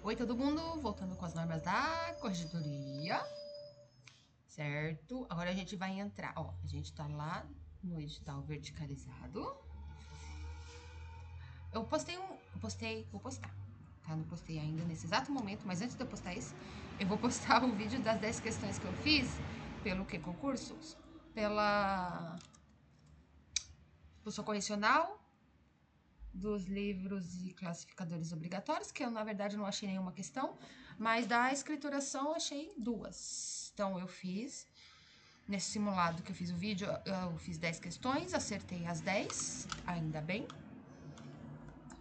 Oi, todo mundo, voltando com as normas da corregedoria, certo? Agora a gente vai entrar, ó, a gente tá lá no edital verticalizado. Vou postar, tá? Não postei ainda nesse exato momento, mas antes de eu postar esse, eu vou postar o vídeo das 10 questões que eu fiz pelo que concursos? Pelo correcional, dos livros e classificadores obrigatórios, que eu, na verdade, não achei nenhuma questão, mas da escrituração eu achei duas. Então, eu fiz, nesse simulado que eu fiz o vídeo, eu fiz 10 questões, acertei as 10, ainda bem,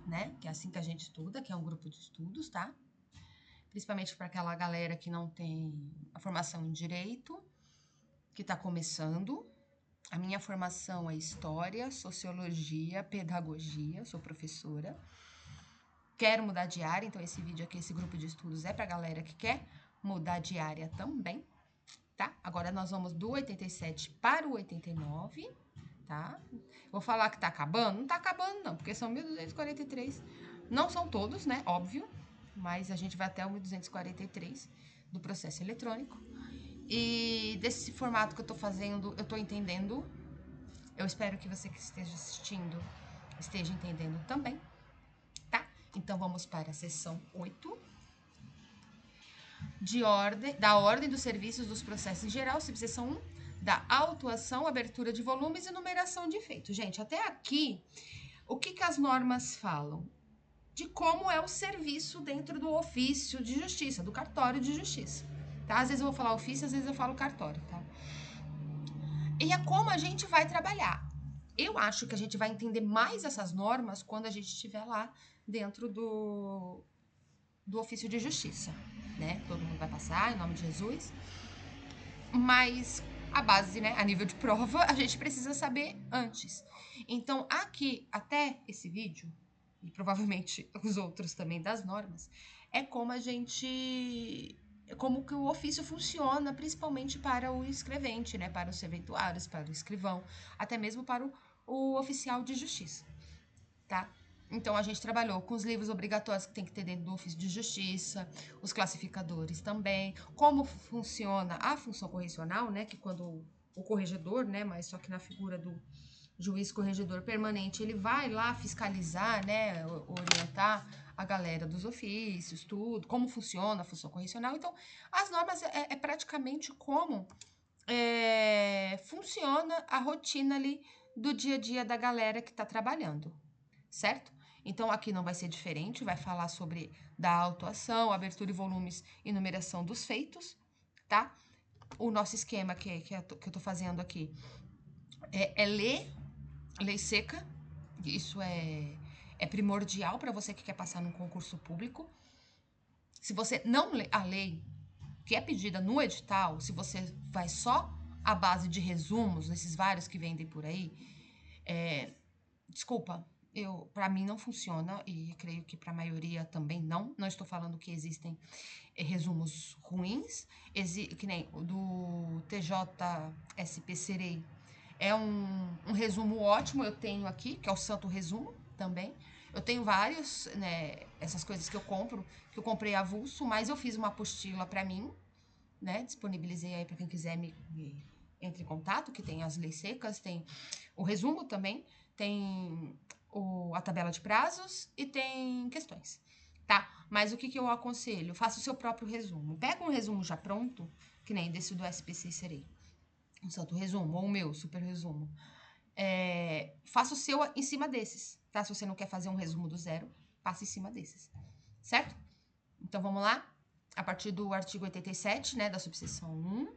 né? Que é assim que a gente estuda, que é um grupo de estudos, tá? Principalmente para aquela galera que não tem a formação em direito, que tá começando. A minha formação é história, sociologia, pedagogia, sou professora. Quero mudar de área, então esse vídeo aqui, esse grupo de estudos é pra galera que quer mudar de área também, tá? Agora nós vamos do 87 para o 89, tá? Vou falar que tá acabando? Não tá acabando não, porque são 1243. Não são todos, né? Óbvio, mas a gente vai até o 1243 do processo eletrônico. E desse formato que eu tô fazendo, eu tô entendendo. Eu espero que você que esteja assistindo esteja entendendo também, tá? Então vamos para a sessão 8. Da ordem dos serviços dos processos em geral, subseção 1, da autuação, abertura de volumes e numeração de efeitos. Gente, até aqui, o que as normas falam? De como é o serviço dentro do ofício de justiça, do cartório de justiça. Tá? Às vezes eu vou falar ofício, às vezes eu falo cartório, tá? E é como a gente vai trabalhar. Eu acho que a gente vai entender mais essas normas quando a gente estiver lá dentro do ofício de justiça, né? Todo mundo vai passar, em nome de Jesus. Mas a base, né, a nível de prova, a gente precisa saber antes. Então, aqui, até esse vídeo, e provavelmente os outros também das normas, é como a gente... como que o ofício funciona, principalmente para o escrevente, né, para os serventuários, para o escrivão, até mesmo para o oficial de justiça, tá? Então, a gente trabalhou com os livros obrigatórios que tem que ter dentro do ofício de justiça, os classificadores também, como funciona a função correcional, né, que quando o corregedor, né, mas só que na figura do juiz corregedor permanente, ele vai lá fiscalizar, né, orientar a galera dos ofícios, tudo, como funciona a função correcional. Então, as normas é praticamente como funciona a rotina ali do dia a dia da galera que está trabalhando, certo? Então, aqui não vai ser diferente, vai falar sobre da autuação, abertura de volumes e numeração dos feitos, tá? O nosso esquema que eu tô fazendo aqui é ler lei seca, isso é primordial para você que quer passar num concurso público. Se você não lê a lei que é pedida no edital, se você vai só à base de resumos, esses vários que vendem por aí, desculpa, para mim não funciona e creio que para a maioria também não. Não estou falando que existem resumos ruins, que nem o do TJSP Serei. É um resumo ótimo, eu tenho aqui, que é o Santo Resumo também. Eu tenho vários, né, essas coisas que eu comprei avulso, mas eu fiz uma apostila para mim, né? Disponibilizei aí para quem quiser me entre em contato, que tem as leis secas, tem o resumo também, tem a tabela de prazos e tem questões, tá? Mas o que eu aconselho? Faça o seu próprio resumo. Pega um resumo já pronto, que nem desse do SPC Serei, um santo resumo, ou o meu super resumo. Faça o seu em cima desses, tá? Se você não quer fazer um resumo do zero, passe em cima desses, certo? Então vamos lá? A partir do artigo 87, né, da subseção 1,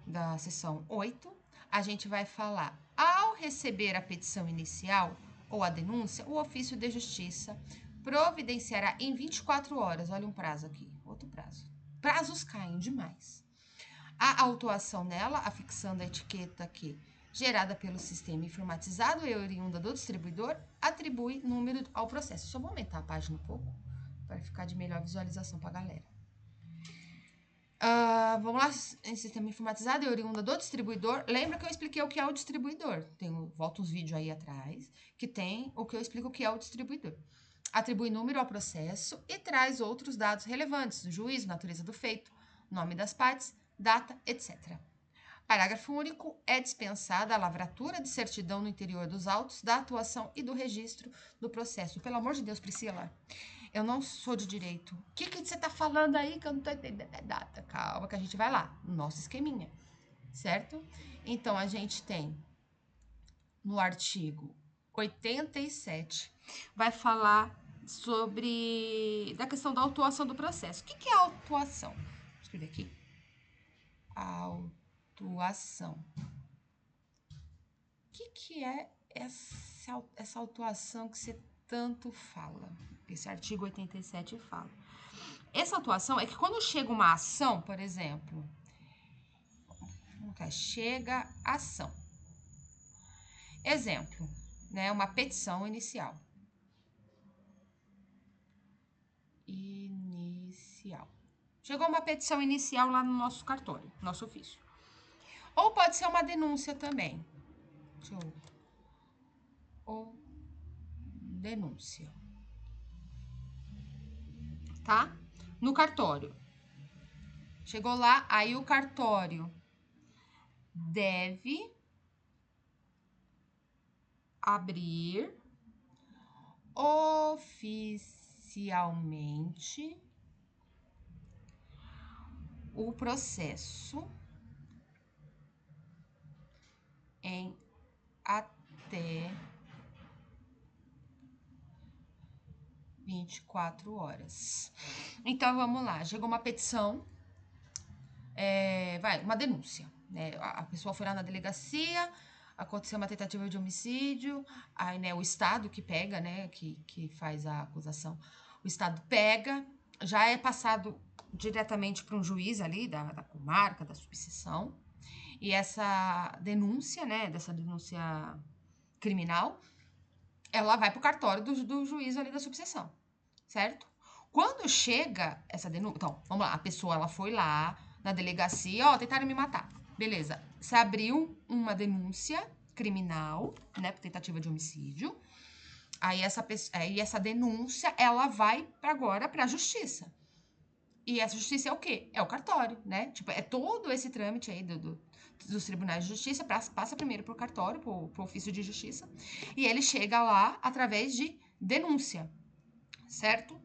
da seção 8, a gente vai falar: ao receber a petição inicial ou a denúncia, o ofício de justiça providenciará em 24 horas, olha um prazo aqui, outro prazo. Prazos caem demais. A autuação nela, afixando a etiqueta aqui, gerada pelo sistema informatizado e oriunda do distribuidor, atribui número ao processo. Só vou aumentar a página um pouco para ficar de melhor visualização para a galera. Vamos lá, em sistema informatizado e oriunda do distribuidor. Lembra que eu expliquei o que é o distribuidor? Volta uns vídeos aí atrás, que tem o que eu explico o que é o distribuidor. atribui número ao processo e traz outros dados relevantes, do juízo, natureza do feito, nome das partes, data, etc. Parágrafo único. É dispensada a lavratura de certidão no interior dos autos, da atuação e do registro do processo. Pelo amor de Deus, Priscila, eu não sou de direito. O que você tá falando aí que eu não tô entendendo? É data. Calma que a gente vai lá. Nosso esqueminha. Certo? Então, a gente tem no artigo 87, vai falar da questão da autuação do processo. O que é autuação? Vou escrever aqui. Autuação. O que é essa autuação que você tanto fala? Esse artigo 87 fala. Essa autuação é que quando chega uma ação, por exemplo, chega ação. Exemplo, né, uma petição inicial. Chegou uma petição inicial lá no nosso cartório, nosso ofício. Ou pode ser uma denúncia também. Ou denúncia. Tá? No cartório. Chegou lá, aí o cartório deve abrir oficialmente o processo em até 24 horas. Então, vamos lá. Chegou uma petição, uma denúncia, né? A pessoa foi lá na delegacia, aconteceu uma tentativa de homicídio, aí, né, o Estado que pega, né, que faz a acusação, o Estado pega, já é passado diretamente para um juiz ali, da comarca, da subseção, e essa denúncia, né, dessa denúncia criminal, ela vai para o cartório do juiz ali da subseção, certo? Quando chega essa denúncia... Então, vamos lá, a pessoa, ela foi lá na delegacia, tentaram me matar. Beleza, se abriu uma denúncia criminal, né, por tentativa de homicídio, aí essa denúncia, ela vai agora para a justiça. E essa justiça é o quê? É o cartório, né? Tipo, é todo esse trâmite aí dos tribunais de justiça, passa primeiro pro cartório, pro ofício de justiça, e ele chega lá através de denúncia, certo?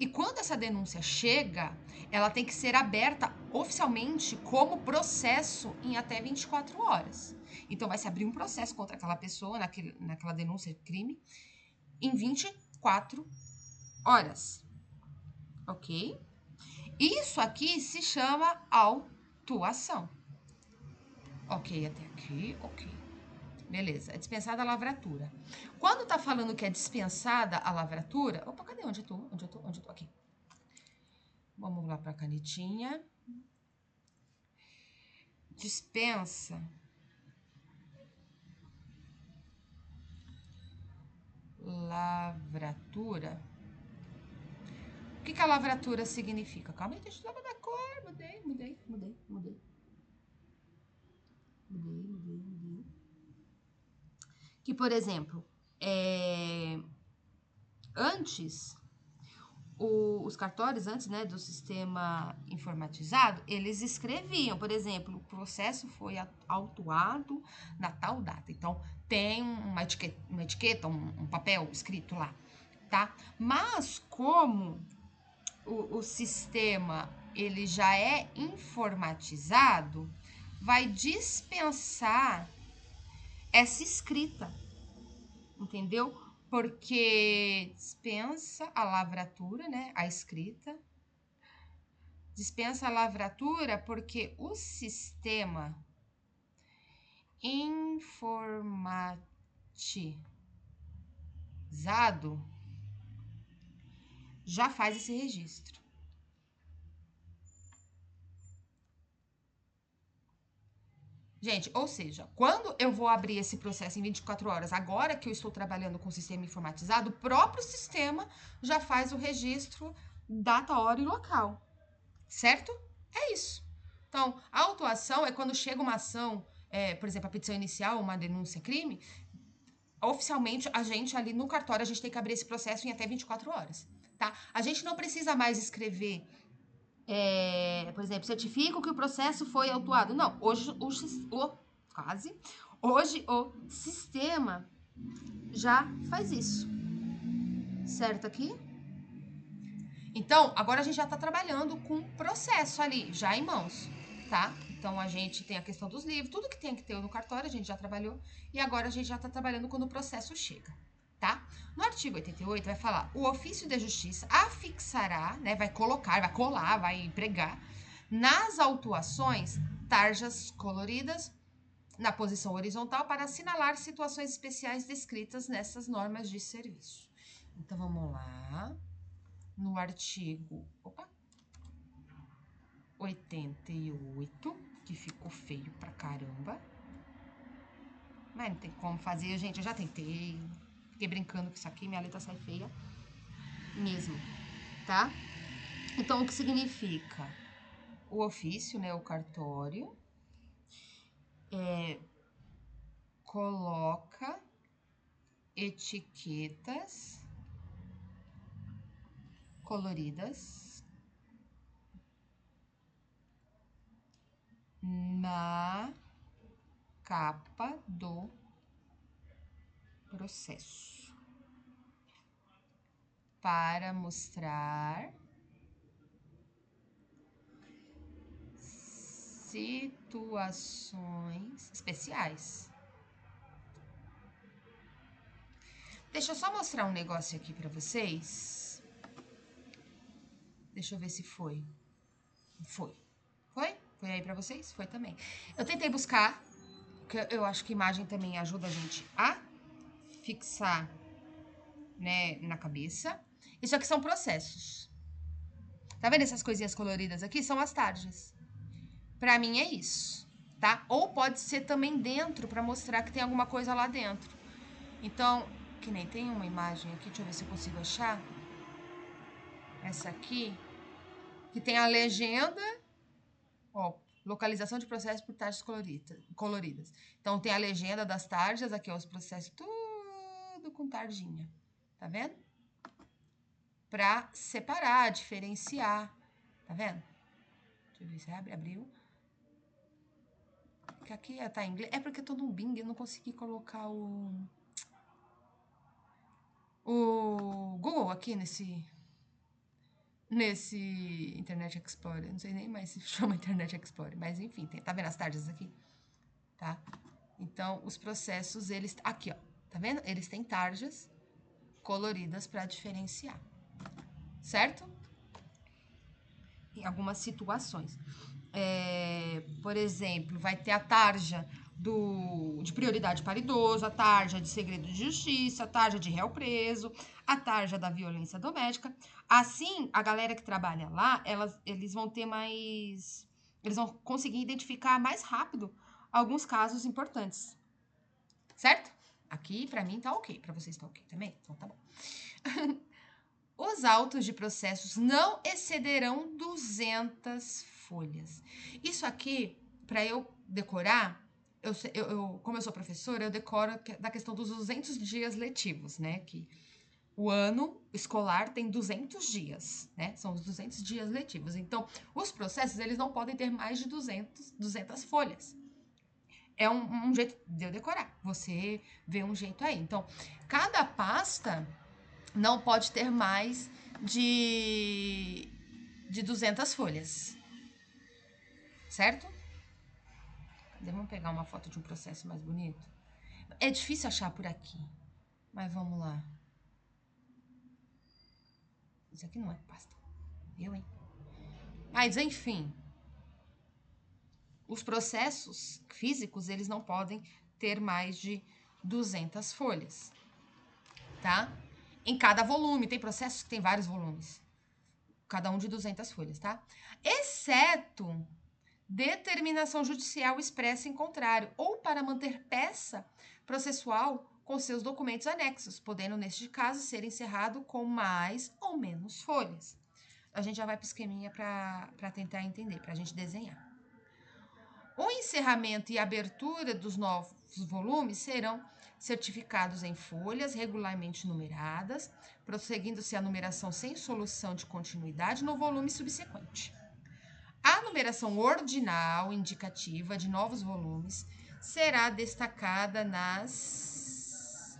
E quando essa denúncia chega, ela tem que ser aberta oficialmente como processo em até 24 horas. Então, vai se abrir um processo contra aquela pessoa, naquela denúncia de crime, em 24 horas. Ok? Isso aqui se chama autuação. Ok, até aqui, ok. Beleza, é dispensada a lavratura. Quando tá falando que é dispensada a lavratura... Opa, cadê? Onde eu tô? Aqui. Vamos lá pra canetinha. Dispensa. Lavratura. O que a lavratura significa? Calma aí, deixa eu mudar a cor. Mudei. Que, por exemplo, antes, os cartórios, antes, né, do sistema informatizado, eles escreviam, por exemplo, o processo foi autuado na tal data. Então, tem uma etiqueta, um papel escrito lá, tá? Mas, como o sistema, ele já é informatizado, vai dispensar essa escrita, entendeu? Porque dispensa a lavratura, né? A escrita. Dispensa a lavratura porque o sistema informatizado já faz esse registro. Gente, ou seja, quando eu vou abrir esse processo em 24 horas, agora que eu estou trabalhando com o sistema informatizado, o próprio sistema já faz o registro, data, hora e local. Certo? É isso. Então, a autuação é quando chega uma ação, por exemplo, a petição inicial, uma denúncia crime, oficialmente, a gente ali no cartório, a gente tem que abrir esse processo em até 24 horas, tá? A gente não precisa mais escrever, por exemplo, certifico que o processo foi autuado. Não, hoje hoje o sistema já faz isso, certo aqui? Então, agora a gente já está trabalhando com o processo ali, já em mãos, tá? Então, a gente tem a questão dos livros, tudo que tem que ter no cartório, a gente já trabalhou, e agora a gente já está trabalhando quando o processo chega, tá? No artigo 88 vai falar, o ofício de justiça afixará, né, vai colocar, vai colar, vai pregar, nas autuações, tarjas coloridas na posição horizontal para assinalar situações especiais descritas nessas normas de serviço. Então, vamos lá. No artigo 88, que ficou feio pra caramba. Mas não tem como fazer, gente. Eu já tentei. Fiquei brincando com isso aqui, minha letra sai feia mesmo, tá? Então, o que significa? O ofício, né, o cartório, coloca etiquetas coloridas na capa do processo para mostrar situações especiais. Deixa eu só mostrar um negócio aqui para vocês. Deixa eu ver se foi. Foi. Foi? Foi aí para vocês? Foi também. Eu tentei buscar, porque eu acho que imagem também ajuda a gente a fixar, né, na cabeça. Isso aqui são processos. Tá vendo essas coisinhas coloridas aqui? São as tarjas. Pra mim é isso, tá? Ou pode ser também dentro, pra mostrar que tem alguma coisa lá dentro. Então, que nem tem uma imagem aqui, deixa eu ver se eu consigo achar. Essa aqui, que tem a legenda, ó, localização de processos por tarjas coloridas. Então, tem a legenda das tarjas, aqui, ó, os processos tudo com tarjinha, tá vendo? Pra separar, diferenciar, tá vendo? Deixa eu ver se abriu. Que aqui tá em inglês. É porque eu tô no Bing, eu não consegui colocar o Google aqui nesse Internet Explorer. Não sei nem mais se chama Internet Explorer, mas enfim, tá vendo as tarjas aqui? Tá? Então, os processos, eles... Aqui, ó. Tá vendo? Eles têm tarjas coloridas para diferenciar. Certo? Em algumas situações. Por exemplo, vai ter a tarja de prioridade para idoso, a tarja de segredo de justiça, a tarja de réu preso, a tarja da violência doméstica. Assim, a galera que trabalha lá, eles vão ter mais... Eles vão conseguir identificar mais rápido alguns casos importantes. Certo? Aqui, pra mim, tá ok. Pra vocês tá ok também? Então tá bom. Os autos de processos não excederão 200 folhas. Isso aqui, para eu decorar, como eu sou professora, eu decoro da questão dos 200 dias letivos, né? Que o ano escolar tem 200 dias, né? São os 200 dias letivos. Então, os processos, eles não podem ter mais de 200 folhas. É um jeito de eu decorar. Você vê um jeito aí. Então, cada pasta não pode ter mais de 200 folhas. Certo? Vamos pegar uma foto de um processo mais bonito? É difícil achar por aqui, mas vamos lá. Isso aqui não é pasta. Hein? Mas, enfim. Os processos físicos, eles não podem ter mais de 200 folhas. Tá? Em cada volume. Tem processos que tem vários volumes. Cada um de 200 folhas, tá? Exceto determinação judicial expressa em contrário, ou para manter peça processual com seus documentos anexos, podendo, neste caso, ser encerrado com mais ou menos folhas. A gente já vai para o esqueminha para tentar entender, para a gente desenhar. O encerramento e abertura dos novos volumes serão certificados em folhas regularmente numeradas, prosseguindo-se a numeração sem solução de continuidade no volume subsequente. A numeração ordinal indicativa de novos volumes será destacada nas...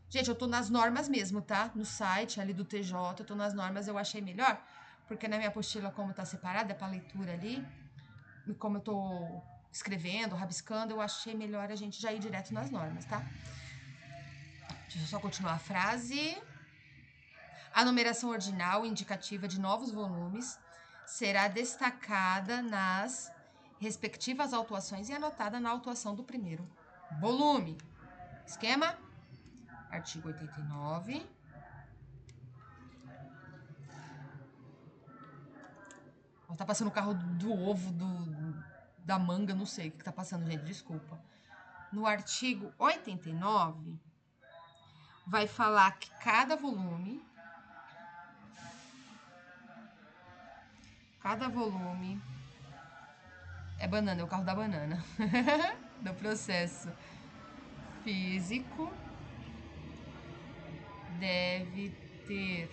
Gente, eu tô nas normas mesmo, tá? No site ali do TJ, eu tô nas normas, eu achei melhor, porque na minha apostila, como tá separada, é pra leitura ali, e como eu tô escrevendo, rabiscando, eu achei melhor a gente já ir direto nas normas, tá? Deixa eu só continuar a frase. A numeração ordinal indicativa de novos volumes será destacada nas respectivas autuações e anotada na autuação do primeiro volume. Esquema? Artigo 89. Tá passando o carro do ovo, da manga, não sei o que tá passando, gente, desculpa. No artigo 89, vai falar que cada volume é banana, é o carro da banana. Do processo físico deve ter,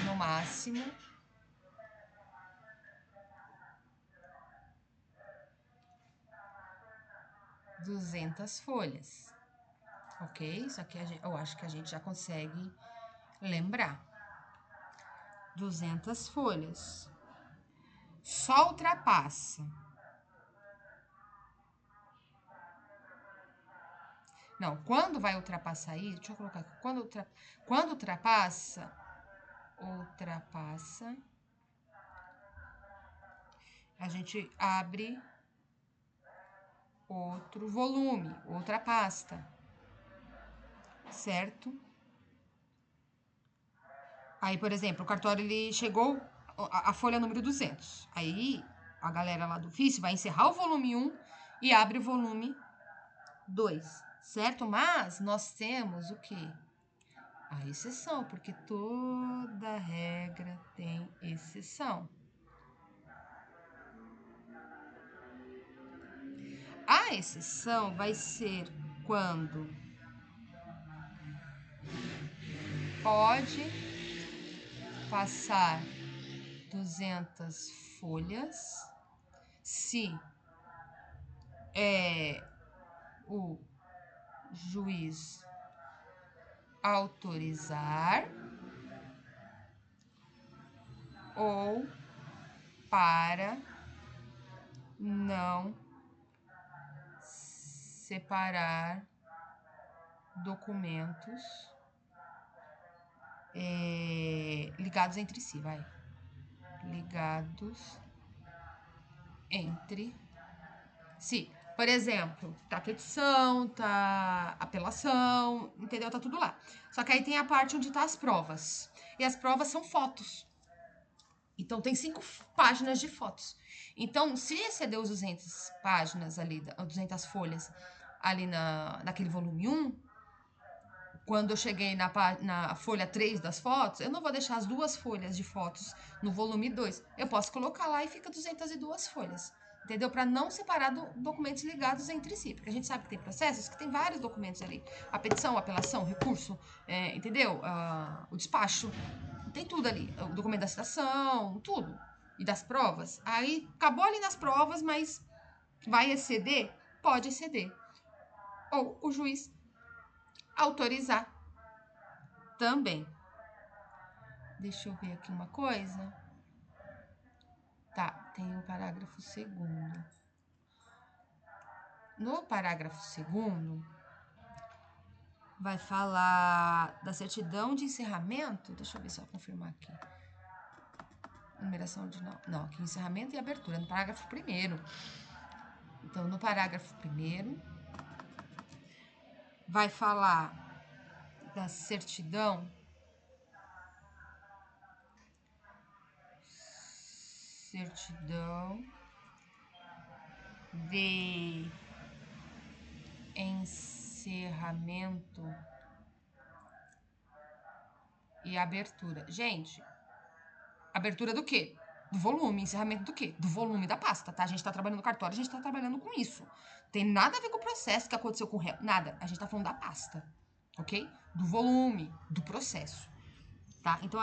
no máximo, 200 folhas. Ok? Isso aqui eu acho que a gente já consegue lembrar. 200 folhas. Só ultrapassa. Não, quando vai ultrapassar isso, deixa eu colocar aqui. Quando ultrapassa, a gente abre outro volume, outra pasta, certo? Aí, por exemplo, o cartório ele chegou a folha número 200. Aí a galera lá do ofício vai encerrar o volume 1 e abre o volume 2, certo? Mas nós temos o quê? A exceção, porque toda regra tem exceção. A exceção vai ser quando pode passar 200 folhas se o juiz autorizar ou para não separar documentos ligados entre si, vai. Ligados entre si. Por exemplo, tá petição, tá apelação, entendeu? Tá tudo lá. Só que aí tem a parte onde tá as provas. E as provas são fotos. Então, tem 5 páginas de fotos. Então, se excedeu os 200 páginas ali, 200 folhas ali naquele volume 1, quando eu cheguei na folha 3 das fotos, eu não vou deixar as 2 folhas de fotos no volume 2. Eu posso colocar lá e fica 202 folhas. Entendeu? Para não separar documentos ligados entre si. Porque a gente sabe que tem processos que tem vários documentos ali. A petição, a apelação, recurso, entendeu? O despacho. Tem tudo ali. O documento da citação, tudo. E das provas. Aí, acabou ali nas provas, mas vai exceder? Pode exceder. Ou o juiz autorizar também. Deixa eu ver aqui uma coisa. Tá, tem o parágrafo 2º. No parágrafo 2º, vai falar da certidão de encerramento. Deixa eu ver se eu confirmar aqui. Numeração ordinal. Não, aqui encerramento e abertura, no parágrafo 1º. Então, no parágrafo 1º, vai falar da certidão de encerramento e abertura. Gente, abertura do quê? Do volume. Encerramento do quê? Do volume da pasta, tá? A gente tá trabalhando no cartório, a gente tá trabalhando com isso. Tem nada a ver com o processo que aconteceu com o réu. Nada. A gente tá falando da pasta, ok? Do volume, do processo, tá? Então,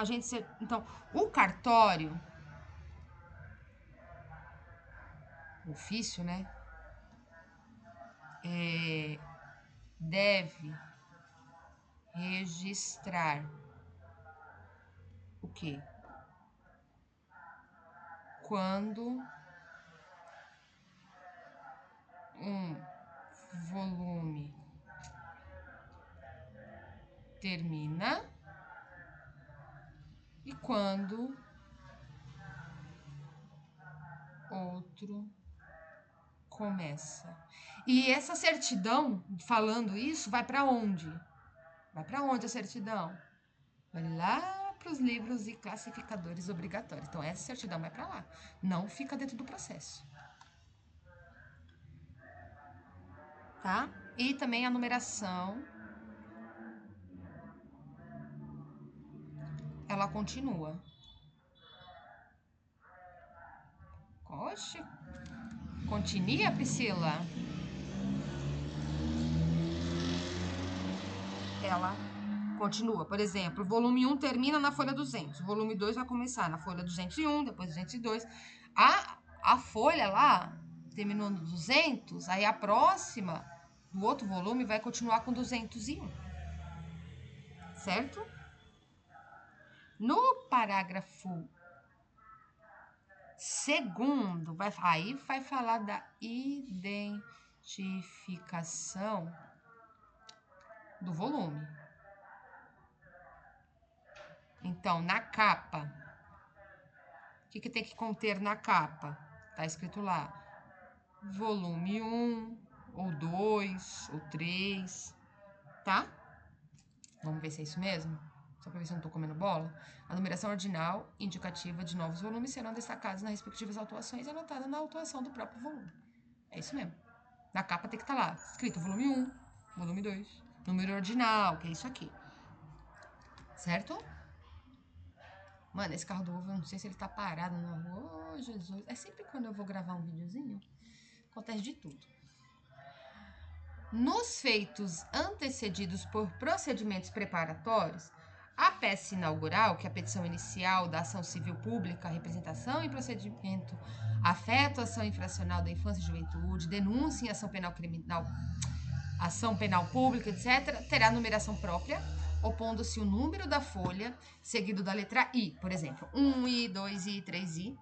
Então, o cartório... O ofício, né? Deve registrar o quê? Quando um volume termina e quando outro começa. E essa certidão, falando isso, vai para onde? Vai para onde a certidão? Vai lá para os livros e classificadores obrigatórios. Então, essa certidão vai para lá. Não fica dentro do processo. Tá? E também a numeração, ela continua. Oxe, continua, Priscila? Ela continua. Por exemplo, o volume 1 termina na folha 200. O volume 2 vai começar na folha 201, depois 202. A folha lá terminou no 200, aí a próxima do outro volume vai continuar com 201. Certo? No parágrafo segundo, aí vai falar da identificação do volume. Então, na capa, o que tem que conter na capa? Tá escrito lá, volume 1, ou 2, ou 3, tá? Vamos ver se é isso mesmo? Só pra ver se eu não tô comendo bola. A numeração ordinal indicativa de novos volumes serão destacados nas respectivas autuações e anotada na autuação do próprio volume. É isso mesmo. Na capa tem que estar lá, escrito volume 1, volume 2, número ordinal, que é isso aqui. Certo? Mano, esse carro do ovo, eu não sei se ele tá parado na rua. Oh, Jesus. É sempre quando eu vou gravar um videozinho, acontece de tudo. Nos feitos antecedidos por procedimentos preparatórios, a peça inaugural, que é a petição inicial da ação civil pública, representação em procedimento, afeto, ação infracional da infância e juventude, denúncia em ação penal criminal, ação penal pública, etc., terá numeração própria, opondo-se o número da folha, seguido da letra I, por exemplo, 1I, 2I, 3I,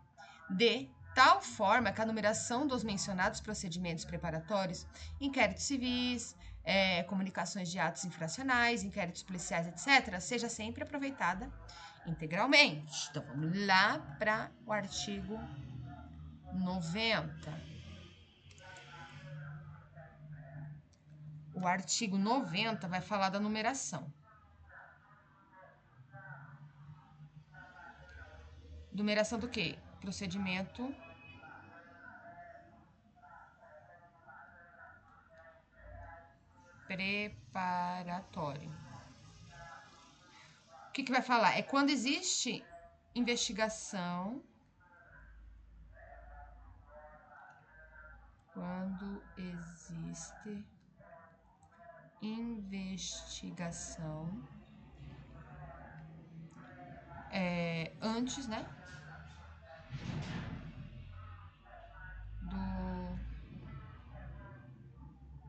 de tal forma que a numeração dos mencionados procedimentos preparatórios, inquéritos civis, comunicações de atos infracionais, inquéritos policiais, etc., seja sempre aproveitada integralmente. Então, vamos lá para o artigo 90. O artigo 90 vai falar da numeração. Numeração do quê? Procedimento preparatório. O que vai falar? É quando existe investigação. Quando existe investigação antes, né? Do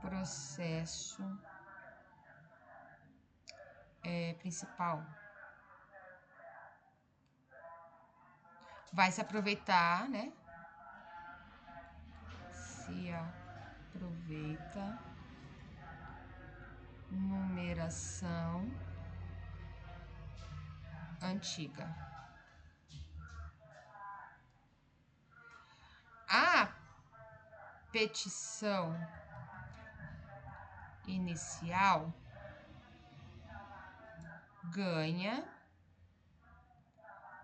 processo principal. Vai se aproveitar, né? Se aproveita numeração antiga. A petição inicial ganha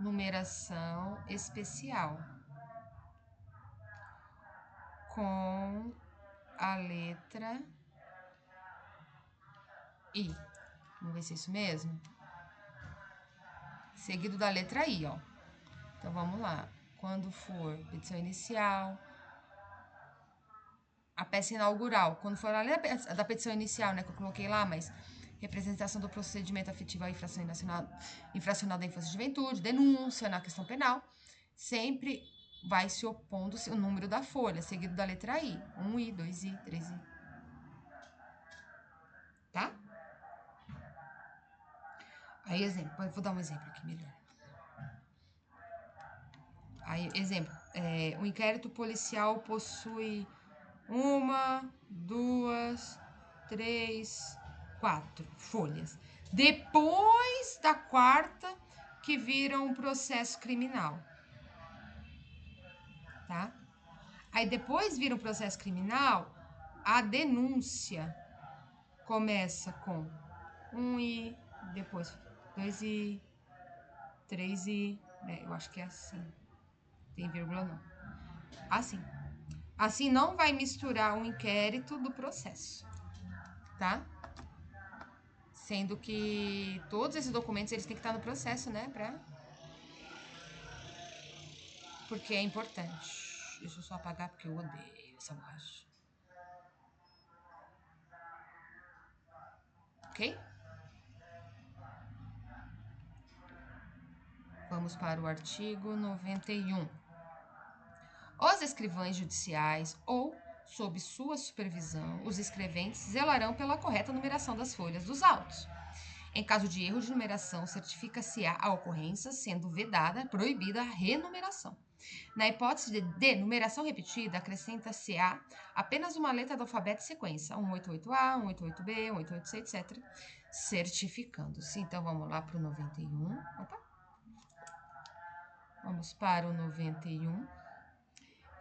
numeração especial com a letra I. Vamos ver se é isso mesmo? Seguido da letra I, ó. Então, vamos lá. quando for petição inicial. A peça inaugural, quando for além da petição inicial, né, que eu coloquei lá, mas representação do procedimento afetivo à infracional da infância e juventude, denúncia na questão penal, sempre vai se opondo o número da folha, seguido da letra I. 1I, 2I, 3I. Tá? Aí, exemplo, eu vou dar um exemplo aqui melhor. Aí, exemplo, o inquérito policial possui 1, 2, 3, 4 folhas. Depois da quarta, que vira um processo criminal. Tá? Aí depois vira um processo criminal, a denúncia começa com 1I, depois 2I, 3I, né? Eu acho que é assim. Tem vírgula não. Assim. Assim não vai misturar o inquérito do processo, tá? Sendo que todos esses documentos eles têm que estar no processo, né? Porque é importante. Deixa eu só apagar porque eu odeio essa borracha. Ok? Vamos para o artigo 91. Os escrivães judiciais ou, sob sua supervisão, os escreventes zelarão pela correta numeração das folhas dos autos. Em caso de erro de numeração, certifica-se-á a ocorrência, sendo vedada, proibida a renumeração. Na hipótese de numeração repetida, acrescenta-se-á apenas uma letra do alfabeto e sequência, 188A, 188B, 188C, etc., certificando-se. Então, vamos lá para o 91. Opa. Vamos para o 91,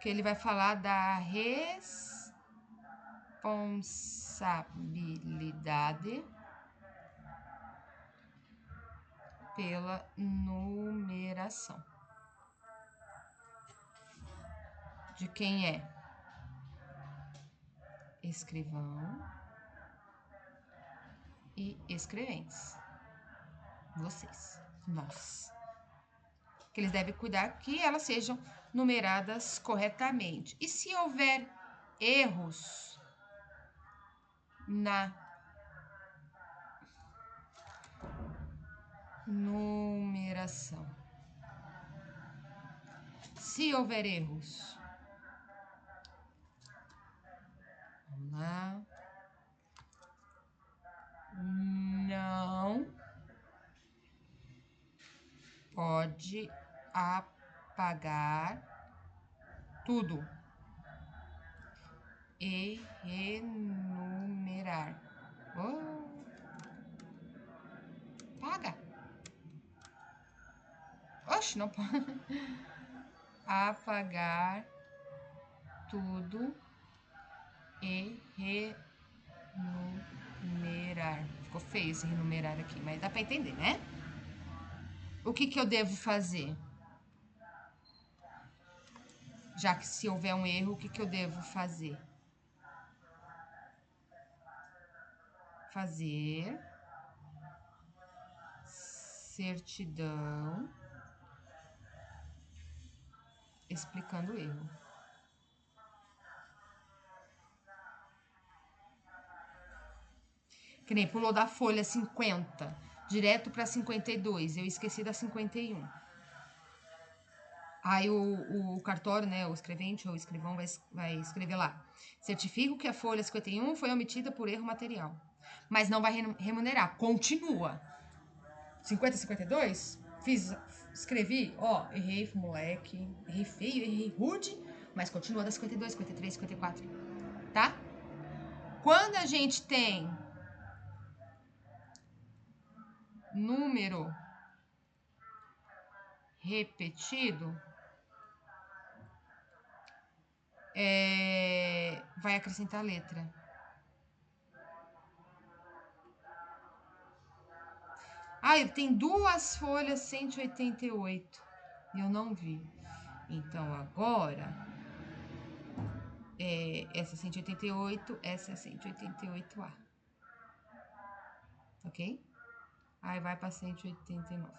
que ele vai falar da responsabilidade pela numeração. De quem é? Escrivão e escreventes. Vocês, nós. Que eles devem cuidar que elas sejam numeradas corretamente. E se houver erros na numeração? Se houver erros, vamos lá. Não pode apagar tudo e renumerar. Oh. Paga. Oxe, não pode. Apagar tudo e renumerar. Ficou feio esse renumerar aqui, mas dá para entender, né? O que eu devo fazer? Já que se houver um erro, o que eu devo fazer? Fazer certidão explicando o erro. Que nem pulou da folha 50 direto para 52. Eu esqueci da 51. Aí o cartório, né, o escrevente ou o escrivão vai escrever lá. Certifico que a folha 51 foi omitida por erro material. Mas não vai remunerar. Continua. 50, 52? Escrevi, ó, errei, moleque. Errei feio, errei rude. Mas continua da 52, 53, 54. Tá? Quando a gente tem número repetido, vai acrescentar a letra. Tem duas folhas 188. E eu não vi. Então, agora, essa 188, essa é 188A. Ok? Aí vai para 189.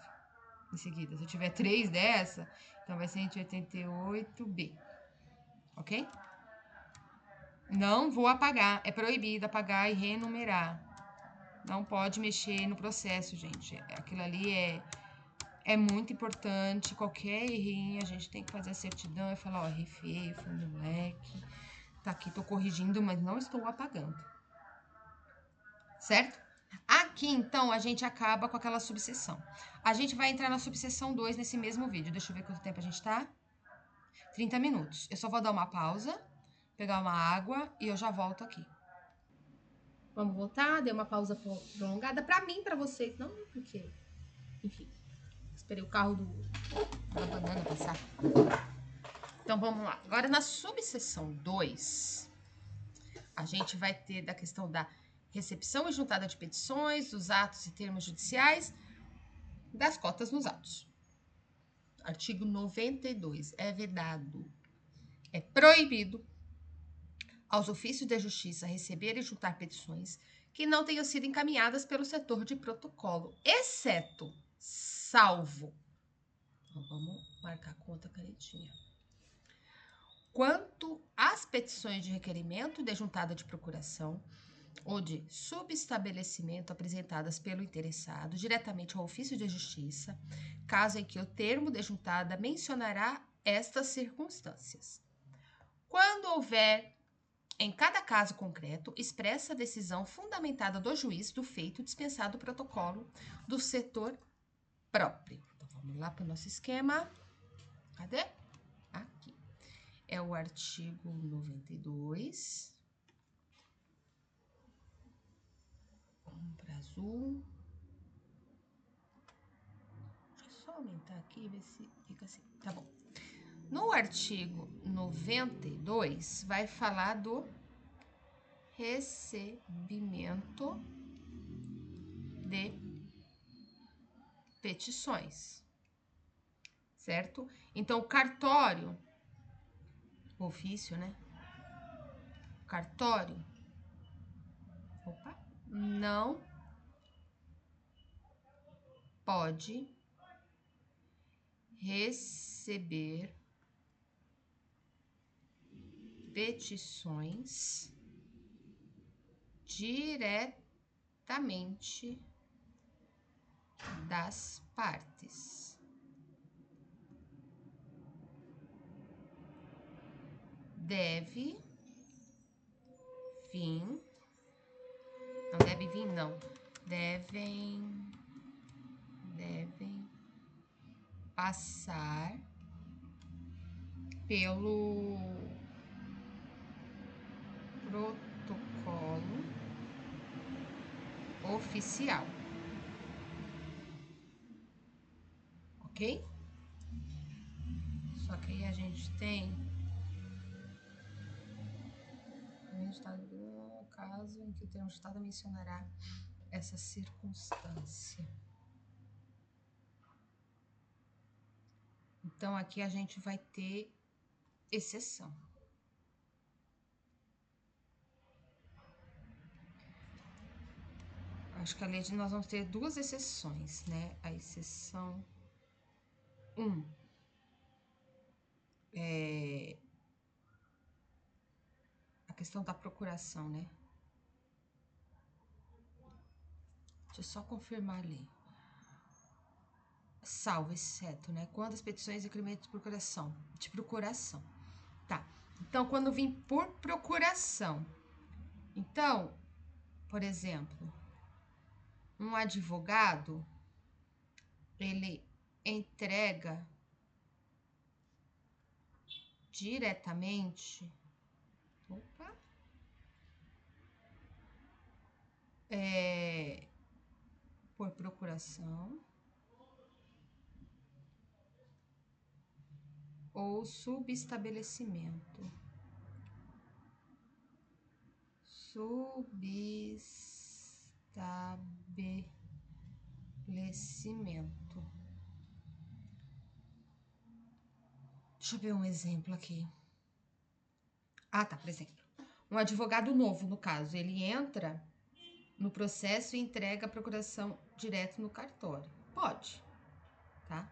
Em seguida, se eu tiver 3 dessa, Então, vai ser 188B. Ok? Não vou apagar. É proibido apagar e renumerar. Não pode mexer no processo, gente. Aquilo ali é muito importante. Qualquer errinho, a gente tem que fazer a certidão e falar, ó, errei feio, foi meu moleque. Tá aqui, tô corrigindo, mas não estou apagando. Certo? Aqui, então, a gente acaba com aquela subseção. A gente vai entrar na subseção 2 nesse mesmo vídeo. Deixa eu ver quanto tempo a gente tá. 30 minutos. Eu só vou dar uma pausa, pegar uma água e eu já volto aqui. Vamos voltar? Dei uma pausa prolongada pra mim, pra vocês. Não, porque... Enfim. Esperei o carro da banana passar. Então, vamos lá. Agora, na subseção 2, a gente vai ter da questão da recepção e juntada de petições, dos atos e termos judiciais, das cotas nos autos. Artigo 92. É vedado. É proibido aos ofícios de justiça receber e juntar petições que não tenham sido encaminhadas pelo setor de protocolo, exceto, salvo. Então, vamos marcar a conta canetinha. Quanto às petições de requerimento de juntada de procuração ou de subestabelecimento apresentadas pelo interessado diretamente ao ofício de justiça, caso em que o termo de juntada mencionará estas circunstâncias. Quando houver, em cada caso concreto, expressa decisão fundamentada do juiz do feito dispensado o protocolo do setor próprio. Então, vamos lá para o nosso esquema. Cadê? Aqui. É o artigo 92. Vamos para azul. Deixa eu só aumentar aqui e ver se fica assim. Tá bom. No artigo 92, vai falar do recebimento de petições, certo? Então, o cartório, ofício, né? Cartório, não pode receber petições diretamente das partes. Deve vir, não deve vir, não. Devem passar pelo protocolo oficial. Ok? Só que aí a gente tem o caso em que o termo de estado mencionará essa circunstância. Então, aqui a gente vai ter exceção. Acho que a lei de nós vamos ter duas exceções, né? A exceção 1 é a questão da procuração, né? Deixa eu só confirmar ali. Salvo, exceto, né? Quando as petições e requerimentos de procuração. Tá. Então, quando vim por procuração. Então, por exemplo, um advogado, ele entrega diretamente por procuração ou subestabelecimento. Subestabelecimento. Deixa eu ver um exemplo aqui. Ah, tá, por exemplo. Um advogado novo, no caso, ele entra no processo e entrega a procuração direto no cartório. Pode, tá?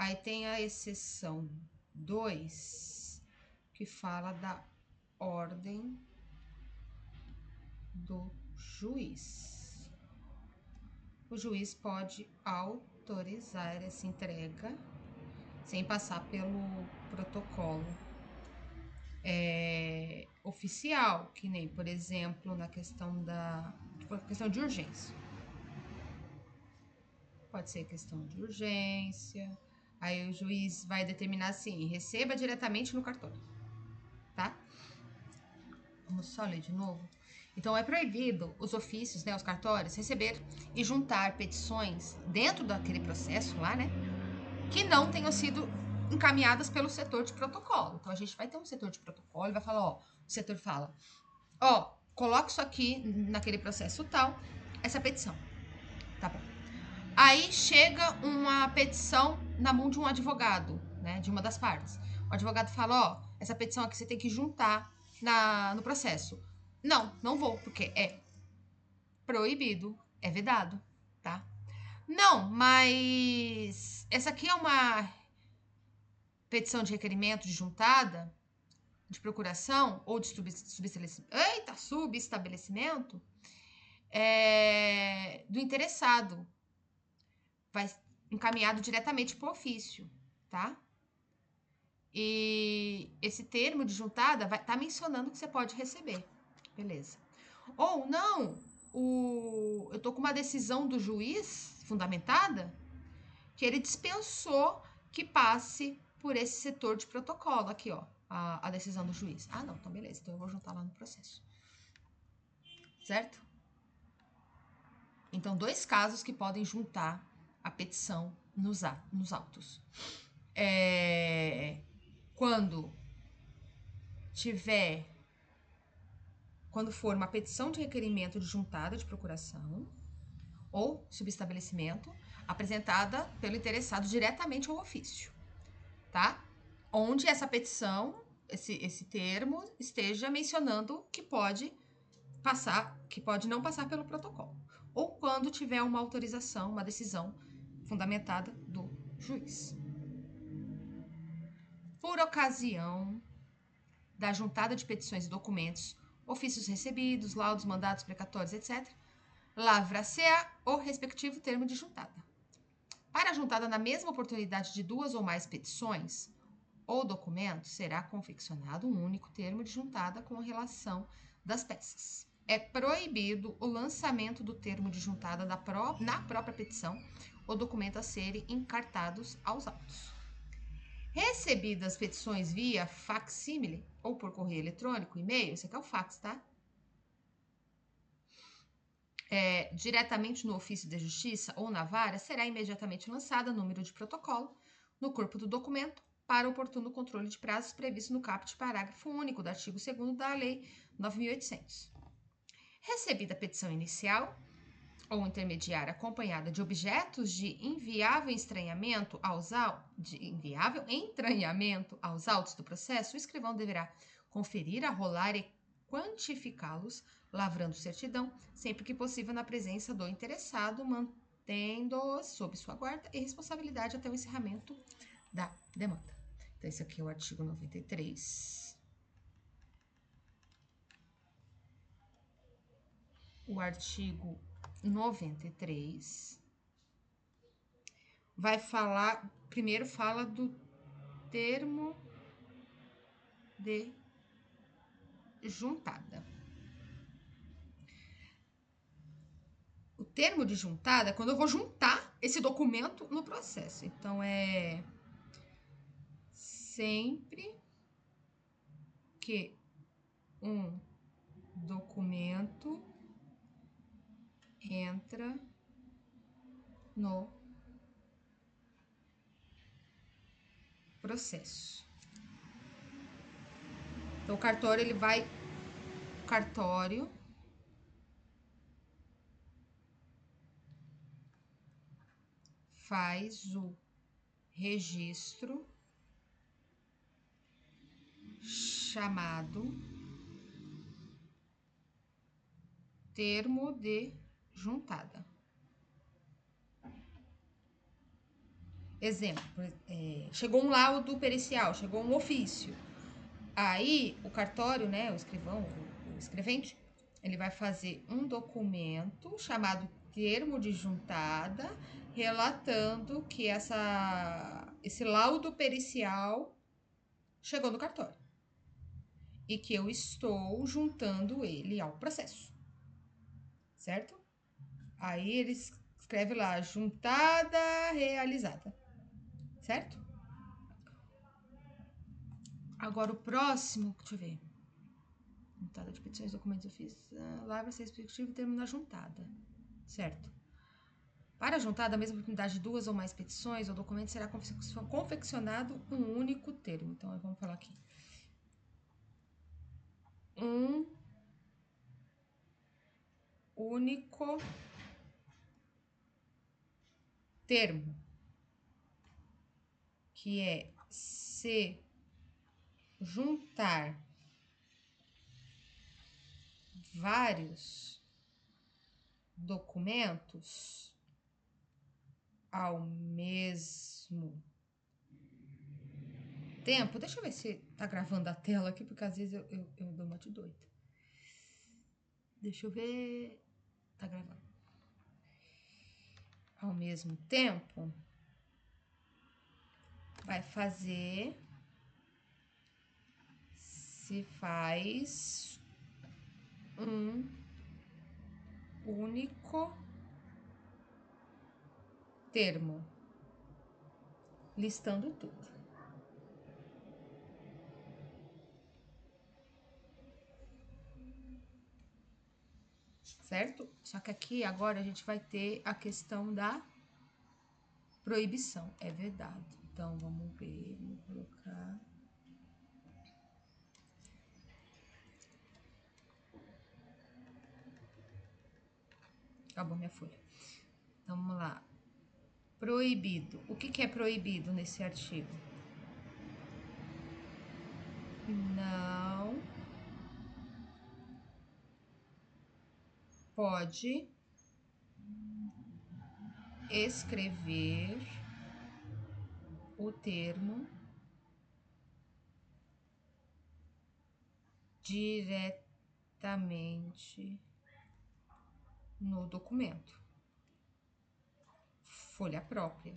Aí tem a exceção 2, que fala da ordem do juiz. O juiz pode autorizar essa entrega sem passar pelo protocolo oficial, que nem, por exemplo, na questão de urgência. Pode ser questão de urgência. Aí o juiz vai determinar assim: receba diretamente no cartório, tá? Vamos só ler de novo. Então, é proibido os ofícios, né, os cartórios, receber e juntar petições dentro daquele processo lá, né, que não tenham sido encaminhadas pelo setor de protocolo. Então, a gente vai ter um setor de protocolo e vai falar, ó, o setor fala, ó, coloca isso aqui naquele processo tal, essa petição, tá bom. Aí chega uma petição na mão de um advogado, né, de uma das partes. O advogado fala, ó, essa petição aqui você tem que juntar no processo. Não, não vou, porque é proibido, é vedado, tá? Não, mas essa aqui é uma petição de requerimento de juntada, de procuração ou de subestabelecimento do interessado. Vai encaminhado diretamente para o ofício, tá? E esse termo de juntada vai estar mencionando que você pode receber. Beleza. Ou não, eu tô com uma decisão do juiz fundamentada que ele dispensou que passe por esse setor de protocolo. Aqui, ó, a decisão do juiz. Ah, não, então beleza. Então eu vou juntar lá no processo. Certo? Então, 2 casos que podem juntar a petição nos autos. Quando for uma petição de requerimento de juntada de procuração ou subestabelecimento apresentada pelo interessado diretamente ao ofício, tá? Onde essa petição, esse termo, esteja mencionando que pode não passar pelo protocolo. Ou quando tiver uma autorização, uma decisão fundamentada do juiz. Por ocasião da juntada de petições e documentos, ofícios recebidos, laudos, mandatos, precatórios, etc., lavra-se-á o respectivo termo de juntada. Para a juntada na mesma oportunidade de 2 ou mais petições ou documentos, será confeccionado um único termo de juntada com a relação das peças. É proibido o lançamento do termo de juntada na própria petição ou documento a serem encartados aos autos. Recebidas petições via facsímile ou por correio eletrônico, e-mail, esse aqui é o fax, tá? Diretamente no ofício de justiça ou na vara, será imediatamente lançada número de protocolo no corpo do documento para oportuno controle de prazos previsto no caput parágrafo único do artigo 2º da Lei 9.800. Recebida a petição inicial ou intermediária acompanhada de objetos de inviável entranhamento aos autos do processo, o escrivão deverá conferir, arrolar e quantificá-los, lavrando certidão, sempre que possível na presença do interessado, mantendo-os sob sua guarda e responsabilidade até o encerramento da demanda. Então, esse aqui é o artigo 93. O artigo 93 vai falar, primeiro fala do termo de juntada. O termo de juntada é quando eu vou juntar esse documento no processo. Então, é sempre que um documento entra no processo. Então, o cartório faz o registro chamado termo de juntada. Exemplo, chegou um laudo pericial, chegou um ofício. Aí, o cartório, né, o escrivão, o escrevente, ele vai fazer um documento chamado termo de juntada, relatando que esse laudo pericial chegou no cartório e que eu estou juntando ele ao processo, certo? Aí ele escreve lá, juntada realizada, certo? Agora o próximo, deixa eu ver. Juntada de petições, documentos, ofícios, lá vai ser explicativo e termo na juntada, certo? Para a juntada, a mesma oportunidade de duas ou mais petições ou documentos será confeccionado um único termo. Então, vamos falar aqui. Um único termo, que é se juntar vários documentos ao mesmo tempo. Deixa eu ver se tá gravando a tela aqui, porque às vezes eu dou uma de doida. Deixa eu ver. Tá gravando. Ao mesmo tempo, vai fazer. Se faz um único termo, listando tudo. Certo? Só que aqui agora a gente vai ter a questão da proibição. É vedado. Então, vamos ver, vamos colocar. Acabou minha folha. Então, vamos lá. Proibido. O que é proibido nesse artigo? Não pode escrever o termo diretamente no documento. Folha própria.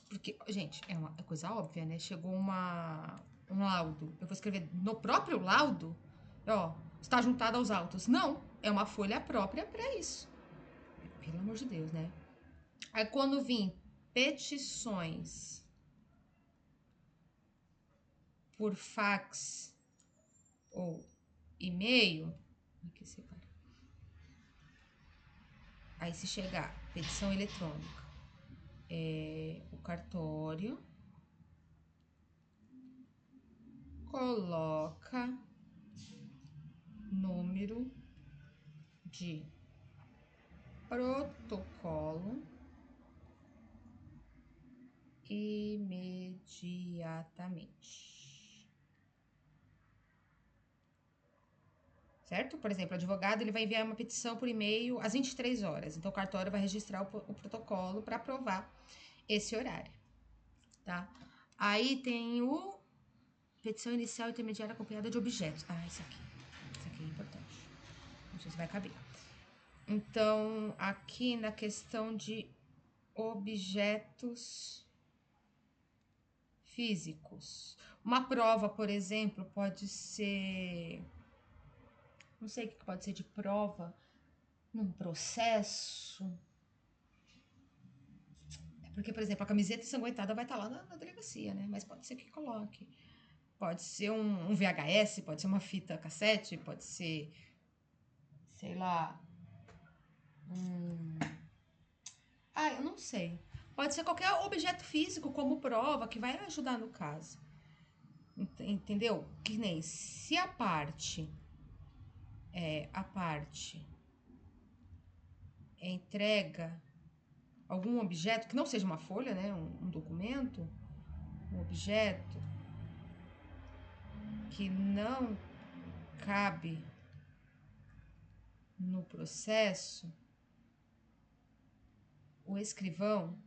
Porque, gente, é uma coisa óbvia, né? Chegou um laudo. Eu vou escrever no próprio laudo, ó, está juntado aos autos. Não, é uma folha própria para isso. Pelo amor de Deus, né? Aí quando vim petições por fax ou e-mail, aqui separa. Aí se chegar petição eletrônica, o cartório coloca número de protocolo imediatamente. Certo? Por exemplo, o advogado ele vai enviar uma petição por e-mail às 23 horas. Então, o cartório vai registrar o protocolo para aprovar esse horário. Tá? Aí tem o petição inicial intermediária acompanhada de objetos. Ah, isso aqui. Isso aqui é importante. Não sei se vai caber. Então, aqui na questão de objetos físicos. Uma prova, por exemplo, pode ser... Não sei o que pode ser de prova num processo. É porque, por exemplo, a camiseta ensanguentada vai estar lá na delegacia, né? Mas pode ser que coloque. Pode ser um VHS, pode ser uma fita cassete, pode ser, sei lá, eu não sei. Pode ser qualquer objeto físico como prova que vai ajudar no caso. Entendeu? Que nem se a parte entrega algum objeto que não seja uma folha, né? Um documento, um objeto que não cabe no processo, o escrivão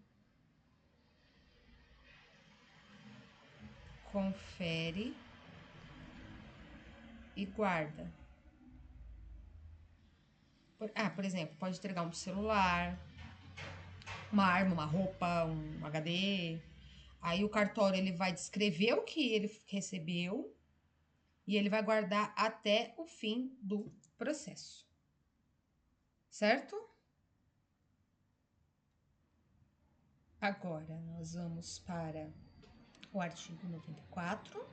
confere e guarda. Por exemplo, pode entregar um celular, uma arma, uma roupa, um HD. Aí o cartório ele vai descrever o que ele recebeu e ele vai guardar até o fim do processo. Certo? Agora nós vamos para o artigo 94,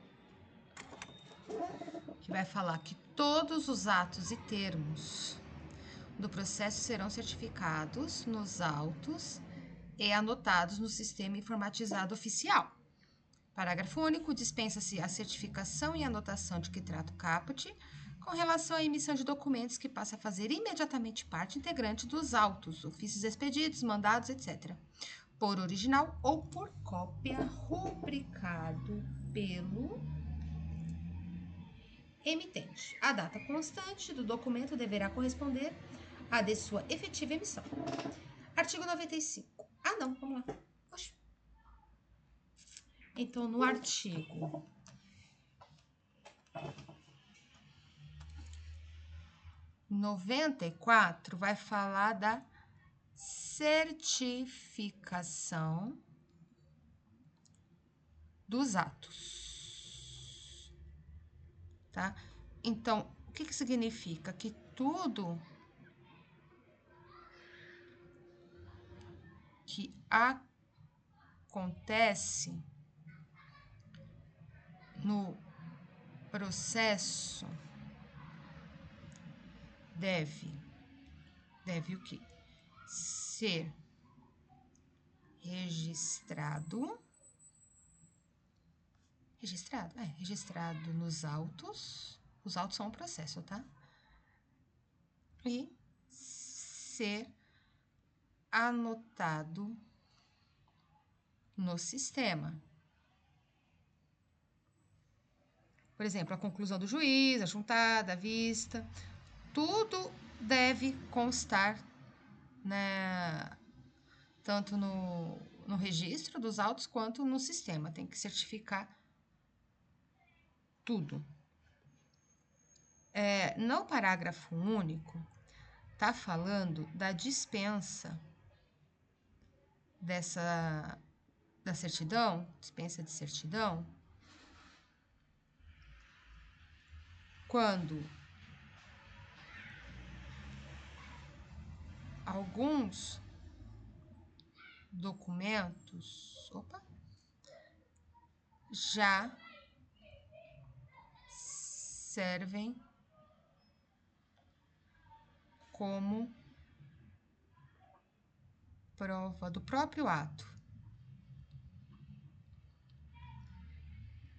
que vai falar que todos os atos e termos do processo serão certificados nos autos e anotados no sistema informatizado oficial. Parágrafo único. Dispensa-se a certificação e anotação de que trata o caput com relação à emissão de documentos que passa a fazer imediatamente parte integrante dos autos, ofícios expedidos, mandados, etc., por original ou por cópia rubricado pelo emitente. A data constante do documento deverá corresponder à de sua efetiva emissão. Artigo 95. Ah, não, vamos lá. Oxe. Então, no artigo 94 vai falar da certificação dos atos, tá? Então, o que significa? Que tudo que acontece no processo deve o quê? Ser registrado nos autos. Os autos são um processo, tá? E ser anotado no sistema. Por exemplo, a conclusão do juiz, a juntada, a vista, tudo deve constar, né, tanto no registro dos autos quanto no sistema. Tem que certificar tudo. No parágrafo único, está falando da dispensa da certidão, dispensa de certidão, quando alguns documentos já servem como prova do próprio ato.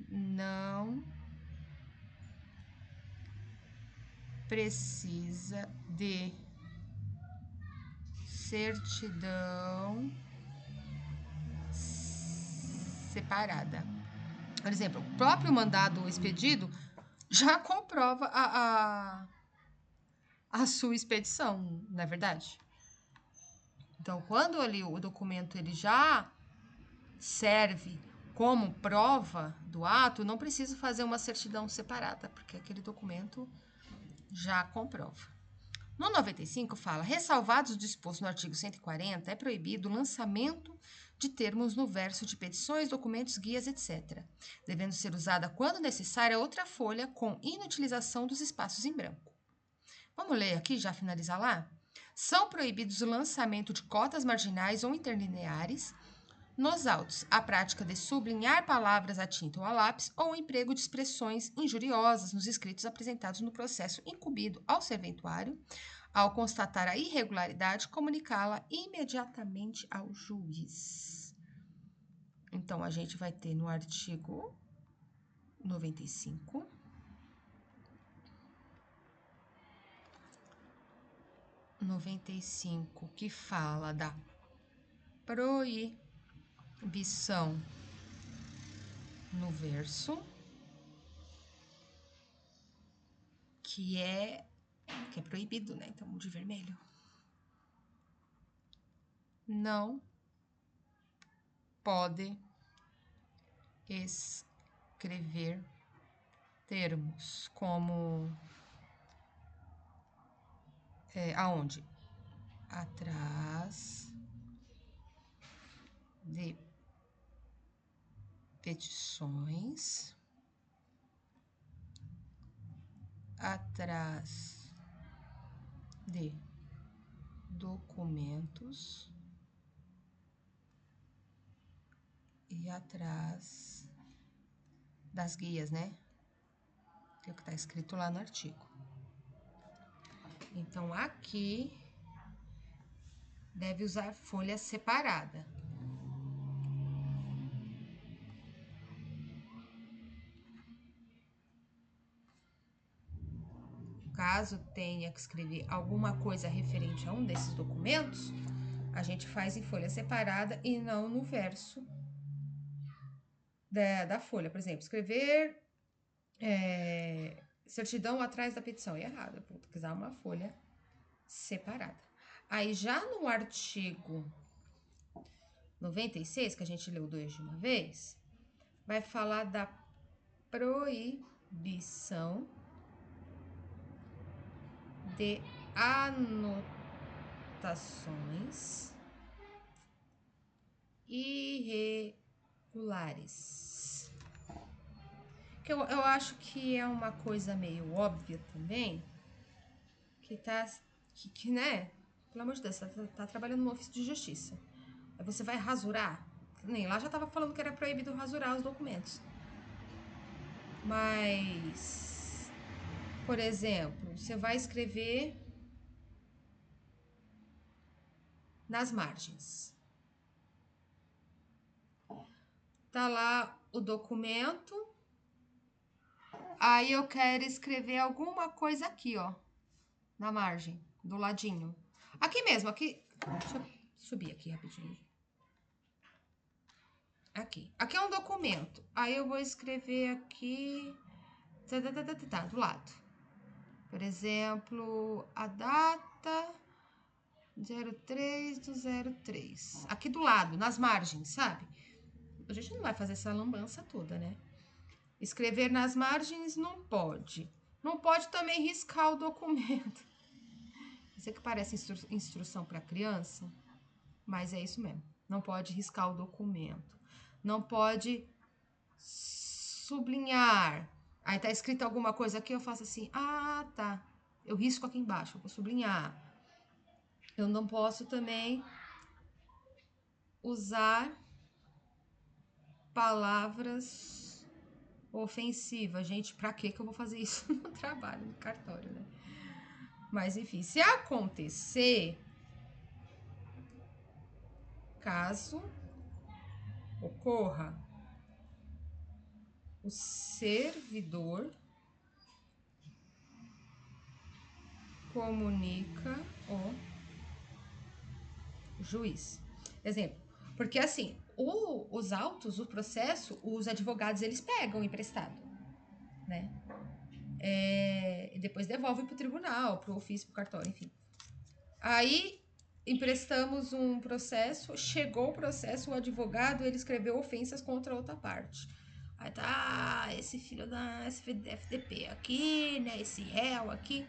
Não precisa de certidão separada. Por exemplo, o próprio mandado expedido já comprova a sua expedição, não é verdade? Então, quando ali o documento ele já serve como prova do ato, não precisa fazer uma certidão separada, porque aquele documento já comprova. No 95 fala, ressalvados o disposto no artigo 140, é proibido o lançamento de termos no verso de petições, documentos, guias, etc., devendo ser usada, quando necessária, outra folha com inutilização dos espaços em branco. Vamos ler aqui, já finalizar lá? São proibidos o lançamento de cotas marginais ou interlineares nos autos, a prática de sublinhar palavras a tinta ou a lápis ou o emprego de expressões injuriosas nos escritos apresentados no processo incumbido ao serventuário, ao constatar a irregularidade, comunicá-la imediatamente ao juiz. Então, a gente vai ter no artigo 95... que fala da proibição no verso, que é que é proibido, né? Então, de vermelho. Não pode escrever termos como aonde? Atrás de petições, atrás de documentos e atrás das guias, né? Que é o que está escrito lá no artigo. Então, aqui deve usar folha separada. Caso tenha que escrever alguma coisa referente a um desses documentos, a gente faz em folha separada e não no verso da folha. Por exemplo, escrever certidão atrás da petição. É errado, eu vou usar uma folha separada. Aí, já no artigo 96, que a gente leu dois de uma vez, vai falar da proibição de anotações irregulares. Que eu acho que é uma coisa meio óbvia também, que né? Pelo amor de Deus, você tá trabalhando no ofício de justiça. Aí você vai rasurar. Nem lá já tava falando que era proibido rasurar os documentos. Mas, por exemplo, você vai escrever nas margens. Tá lá o documento. Aí eu quero escrever alguma coisa aqui, ó. Na margem, do ladinho. Aqui mesmo, aqui. Deixa eu subir aqui rapidinho. Aqui. Aqui é um documento. Aí eu vou escrever aqui. Tá, do lado. Por exemplo, a data 03/03. Aqui do lado, nas margens, sabe? A gente não vai fazer essa lambança toda, né? Escrever nas margens não pode. Não pode também riscar o documento. Isso que parece instrução para criança, mas é isso mesmo. Não pode riscar o documento. Não pode sublinhar. Aí tá escrito alguma coisa aqui, eu faço assim, tá. Eu risco aqui embaixo, eu vou sublinhar. Eu não posso também usar palavras ofensivas. Gente, pra que eu vou fazer isso no trabalho, no cartório, né? Mas enfim, se acontecer, caso ocorra, o servidor comunica o juiz. Exemplo, porque assim, os autos, o processo, os advogados, eles pegam emprestado, né? E depois devolvem pro tribunal, pro ofício, pro cartório, enfim. Aí, emprestamos um processo, chegou o processo, o advogado, ele escreveu ofensas contra outra parte. Aí tá, esse filho da FDP aqui, né, esse réu aqui.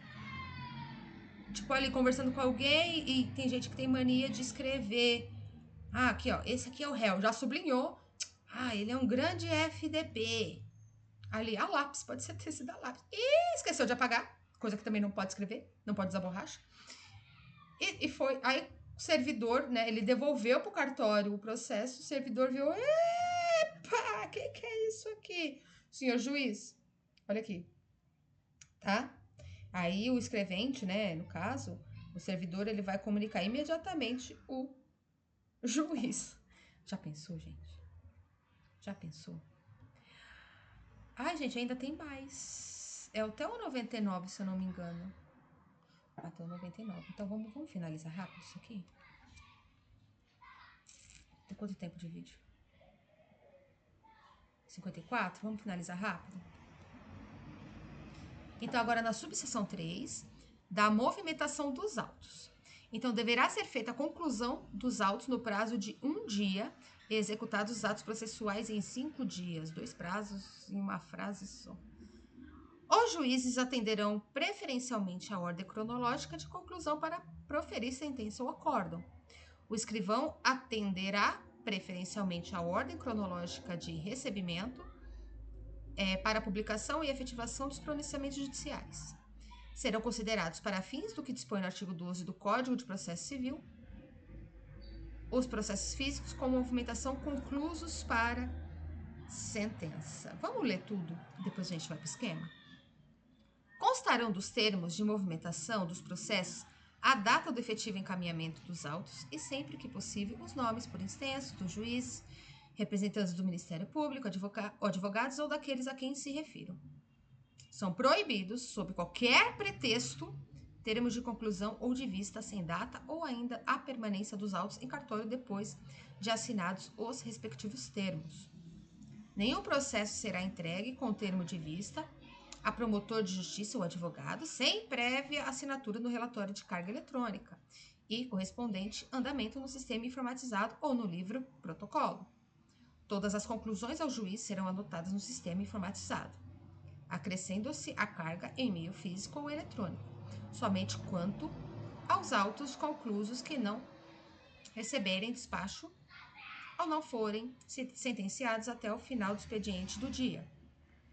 Tipo, ali conversando com alguém e tem gente que tem mania de escrever. Aqui, ó, esse aqui é o réu, já sublinhou. Ele é um grande FDP. Ali, a lápis, pode ser ter sido a lápis. E esqueceu de apagar, coisa que também não pode escrever, não pode usar borracha. E foi, aí o servidor, né, ele devolveu pro cartório o processo, o servidor viu, epa, que é isso aqui? Senhor juiz, olha aqui, tá? Aí o escrevente, né, no caso, o servidor, ele vai comunicar imediatamente o juiz. Já pensou, gente? Já pensou? Ai, gente, ainda tem mais. É até o 99, se eu não me engano. Até o 99. Então, vamos finalizar rápido isso aqui? Tem quanto tempo de vídeo? 54? Vamos finalizar rápido? Então, agora na subseção 3, da movimentação dos autos. Então, deverá ser feita a conclusão dos autos no prazo de 1 dia e executados os atos processuais em 5 dias. 2 prazos em uma frase só. Os juízes atenderão preferencialmente à ordem cronológica de conclusão para proferir sentença ou acórdão. O escrivão atenderá preferencialmente à ordem cronológica de recebimento para a publicação e efetivação dos pronunciamentos judiciais. Serão considerados, para fins do que dispõe no artigo 12 do Código de Processo Civil, os processos físicos com movimentação conclusos para sentença. Vamos ler tudo e depois a gente vai para o esquema? Constarão dos termos de movimentação dos processos a data do efetivo encaminhamento dos autos e, sempre que possível, os nomes por extenso do juiz, representantes do Ministério Público, advogados ou daqueles a quem se refiram. São proibidos, sob qualquer pretexto, termos de conclusão ou de vista sem data ou ainda a permanência dos autos em cartório depois de assinados os respectivos termos. Nenhum processo será entregue com termo de vista a promotor de justiça ou advogado sem prévia assinatura no relatório de carga eletrônica e correspondente andamento no sistema informatizado ou no livro protocolo. Todas as conclusões ao juiz serão anotadas no sistema informatizado, acrescendo-se a carga em meio físico ou eletrônico, somente quanto aos autos conclusos que não receberem despacho ou não forem sentenciados até o final do expediente do dia.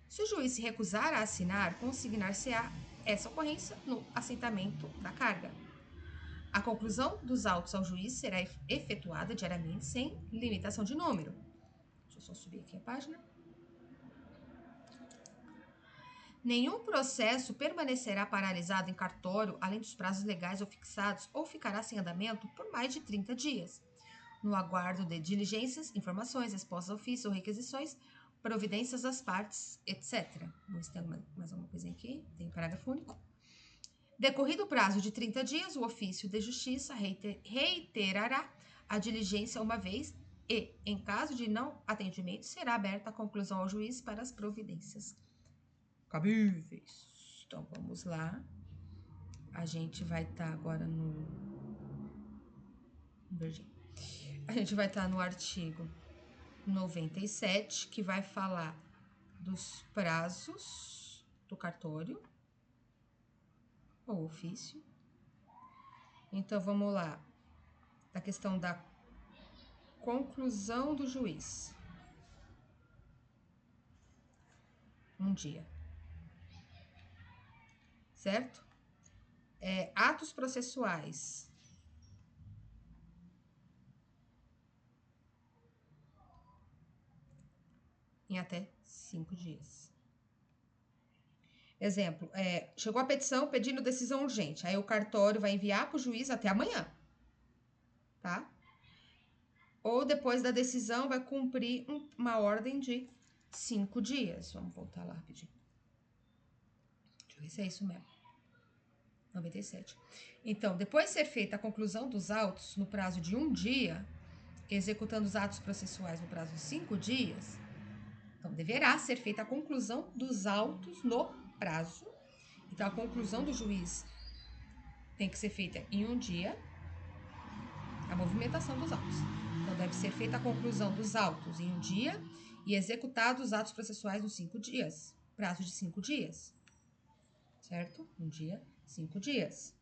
Se o juiz se recusar a assinar, consignar-se-á essa ocorrência no assentamento da carga. A conclusão dos autos ao juiz será efetuada diariamente sem limitação de número. Deixa eu só subir aqui a página. Nenhum processo permanecerá paralisado em cartório além dos prazos legais ou fixados ou ficará sem andamento por mais de 30 dias, no aguardo de diligências, informações, respostas ao ofício ou requisições, providências das partes, etc. Vamos ter mais uma coisinha aqui, tem parágrafo único. Decorrido o prazo de 30 dias, o ofício de justiça reiterará a diligência uma vez e, em caso de não atendimento, será aberta a conclusão ao juiz para as providências cabíveis. Então, vamos lá. A gente vai estar agora no... A gente vai estar no artigo 97, que vai falar dos prazos do cartório ou ofício. Então, vamos lá. Da questão da conclusão do juiz. 1 dia. Certo? Atos processuais. Em até 5 dias. Exemplo, chegou a petição pedindo decisão urgente. Aí o cartório vai enviar para o juiz até amanhã. Tá? Ou depois da decisão vai cumprir uma ordem de 5 dias. Vamos voltar lá rapidinho. Deixa eu ver se é isso mesmo. 97. Então, depois de ser feita a conclusão dos autos no prazo de 1 dia, executando os atos processuais no prazo de 5 dias, então deverá ser feita a conclusão dos autos no prazo. Então, a conclusão do juiz tem que ser feita em 1 dia, a movimentação dos autos. Então, deve ser feita a conclusão dos autos em 1 dia e executados os atos processuais nos 5 dias, prazo de 5 dias. Certo? 1 dia, 5 dias.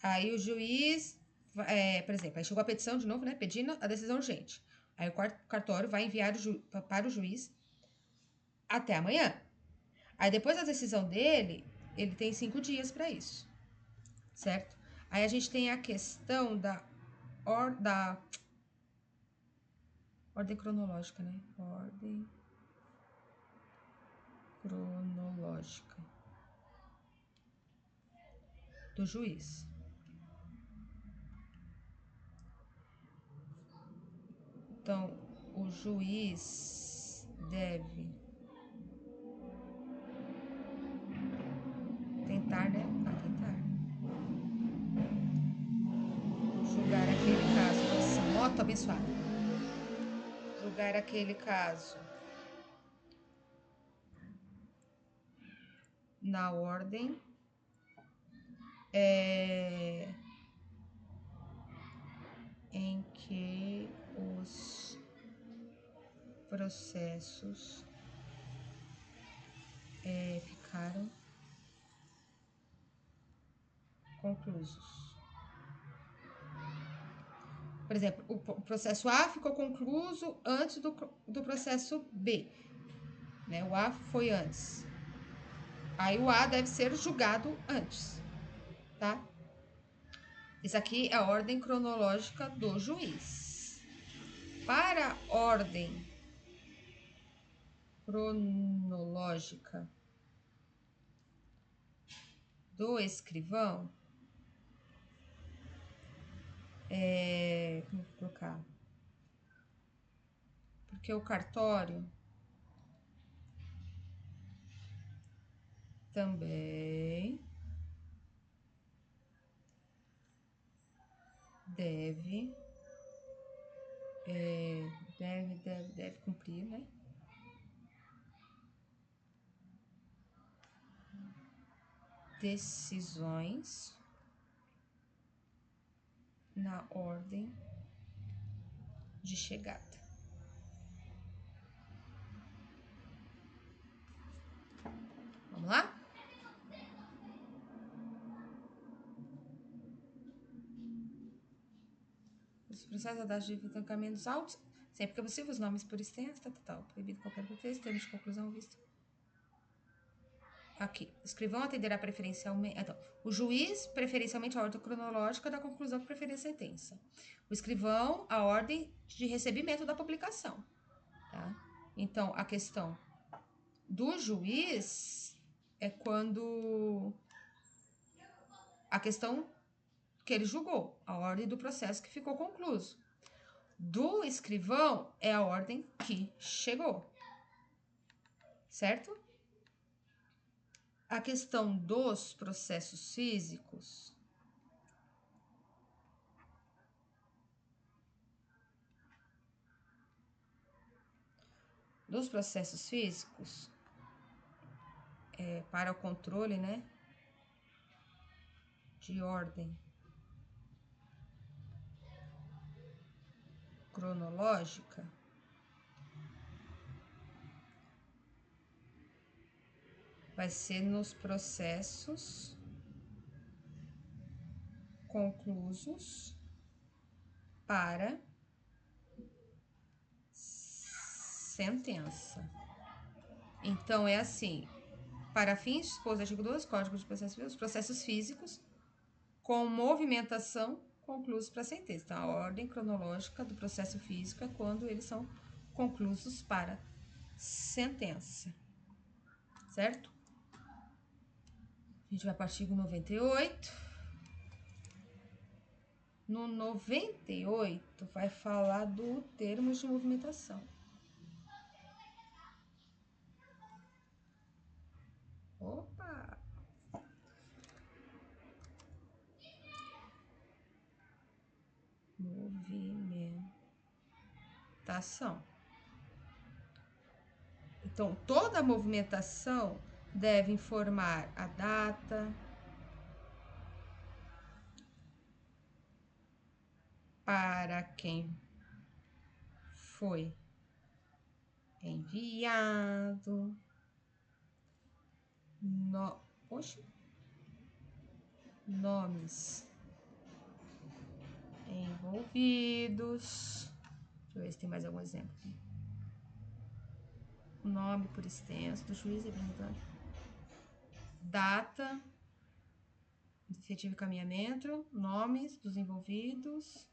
Aí o juiz, por exemplo, aí chegou a petição de novo, né? Pedindo a decisão urgente. Aí o cartório vai enviar para o juiz até amanhã. Aí depois da decisão dele, ele tem 5 dias para isso. Certo? Aí a gente tem a questão da ordem cronológica, né? Ordem cronológica do juiz. Então, o juiz deve tentar, né? Julgar aquele caso. Nossa, moto abençoada. Julgar aquele caso na ordem em que os processos ficaram conclusos. Por exemplo, o processo A ficou concluso antes do processo B, né? O A foi antes. Aí o A deve ser julgado antes, tá? Isso aqui é a ordem cronológica do juiz. Para a ordem cronológica do escrivão, como eu vou colocar? Porque o cartório também deve cumprir, né? Decisões na ordem de chegada. Vamos lá? Os processos da data de encaminhamentos autos, sempre que é possível, os nomes por extenso, tal. Proibido qualquer pretexto, termos de conclusão visto. Aqui, o escrivão atenderá preferencialmente. Então, o juiz, preferencialmente, a ordem cronológica da conclusão que preferir a sentença. O escrivão, a ordem de recebimento da publicação. Tá? Então, a questão do juiz é quando a questão que ele julgou, a ordem do processo que ficou concluso. Do escrivão é a ordem que chegou. Certo? A questão dos processos físicos para o controle, né, de ordem cronológica, vai ser nos processos conclusos para sentença. Então, é assim, para fins dispostos no artigo 12, Código de Processo Civil, os processos físicos com movimentação conclusos para sentença. Então, a ordem cronológica do processo físico é quando eles são conclusos para sentença. Certo? A gente vai para o artigo 98. No 98, vai falar do termos de movimentação. Opa! Movimentação. Então, toda movimentação deve informar a data, para quem foi enviado, nomes envolvidos. Deixa eu ver se tem mais algum exemplo. Nome por extenso do juiz representante. Data do efetivo encaminhamento, nomes dos envolvidos.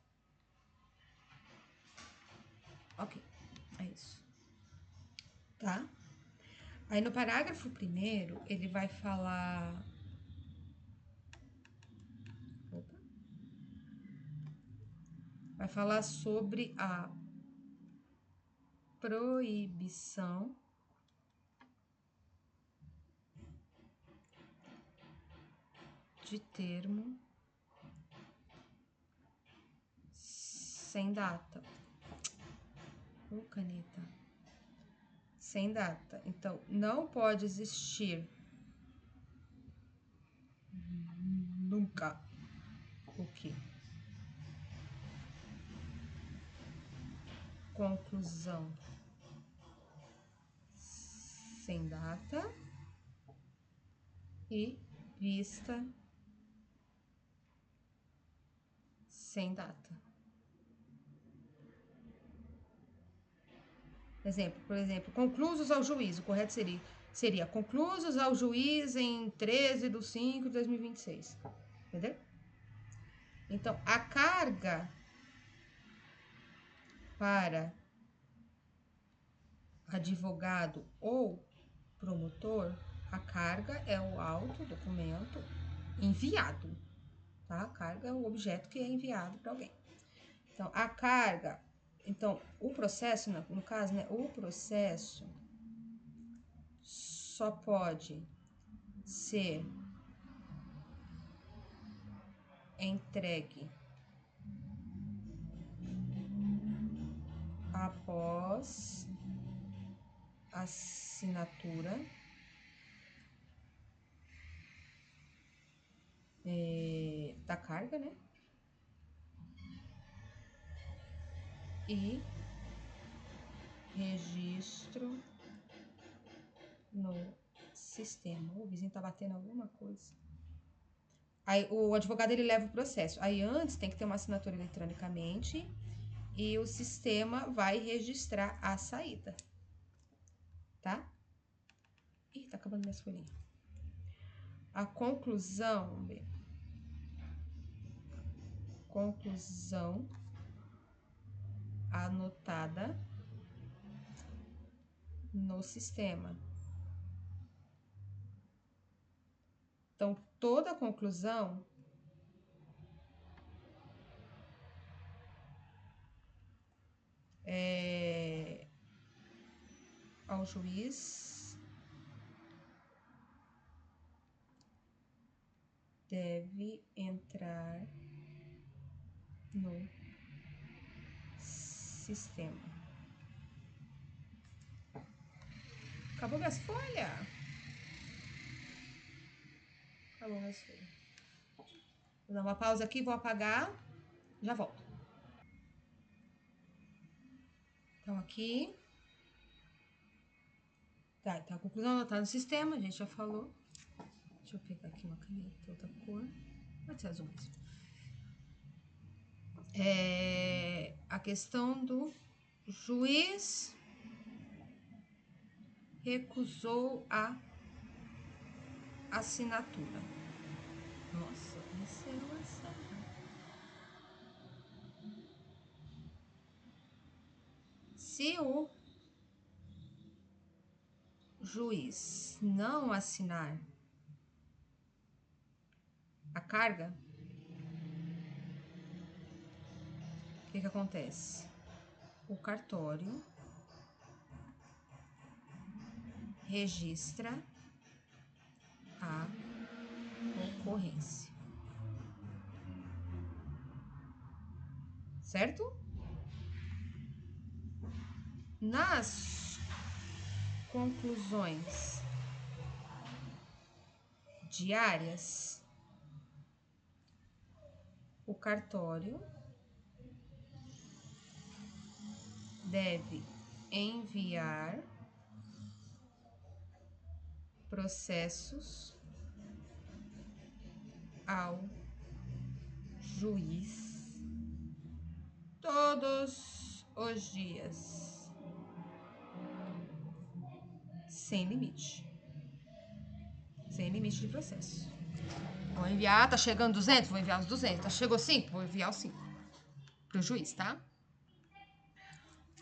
Ok, é isso. Tá? Aí no parágrafo 1º, ele vai falar... Vai falar sobre a proibição de termo sem data. Caneta. Sem data. Então, não pode existir Nunca. O quê? Conclusão sem data e vista sem data. Por exemplo, conclusos ao juízo. O correto seria conclusos ao juiz em 13/5/2026. Entendeu? Então, a carga para advogado ou promotor, a carga é o auto, documento enviado, tá? A carga é o objeto que é enviado para alguém. Então, a carga, o processo, no caso, né, o processo só pode ser entregue após assinatura da carga, né? E registro no sistema. O vizinho tá batendo alguma coisa. Aí o advogado ele leva o processo. Aí antes tem que ter uma assinatura eletronicamente e o sistema vai registrar a saída. Tá? Ih, tá acabando minhas folhinhas. A conclusão anotada no sistema. Então, toda conclusão ao juiz deve entrar no sistema. Acabou minhas folhas? Acabou minhas folhas. Vou dar uma pausa aqui, vou apagar, já volto. Então, aqui. Tá, então a conclusão anotada no sistema, a gente já falou. Deixa eu pegar aqui uma caneta, outra cor. Pode ser azul mesmo. A questão do juiz recusou a assinatura. Nossa, esse é uma serra. Se o juiz não assinar a carga, o que acontece? O cartório registra a ocorrência. Certo? Nas conclusões diárias, o cartório deve enviar processos ao juiz todos os dias, sem limite de processo. Vou enviar, tá chegando 200? Vou enviar os 200. Tá, chegou 5? Vou enviar os 5 pro juiz, tá?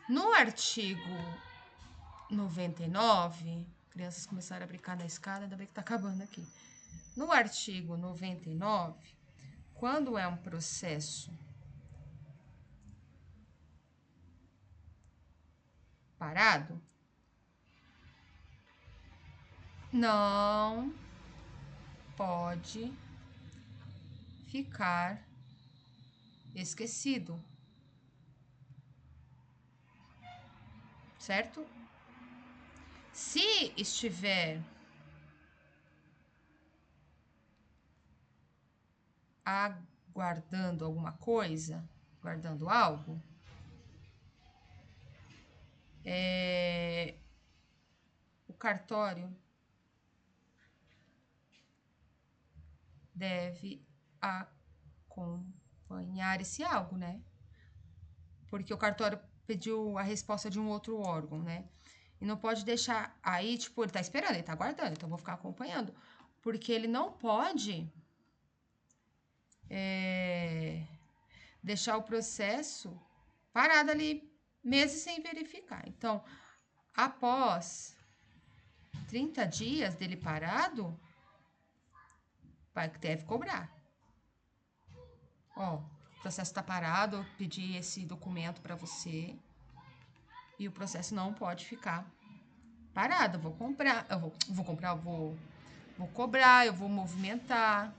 No artigo 99, crianças começaram a brincar na escada, ainda bem que tá acabando aqui. No artigo 99, quando é um processo parado, não pode ficar esquecido, certo? Se estiver aguardando alguma coisa, guardando algo, o cartório deve acompanhar esse algo, né? Porque o cartório pediu a resposta de um outro órgão, né? E não pode deixar aí, tipo, ele tá esperando, ele tá aguardando, então eu vou ficar acompanhando. Porque ele não pode deixar o processo parado ali meses sem verificar. Então, após 30 dias dele parado, deve cobrar. Ó, o processo tá parado, eu pedi esse documento para você e o processo não pode ficar parado. Eu vou comprar, vou cobrar, eu vou movimentar.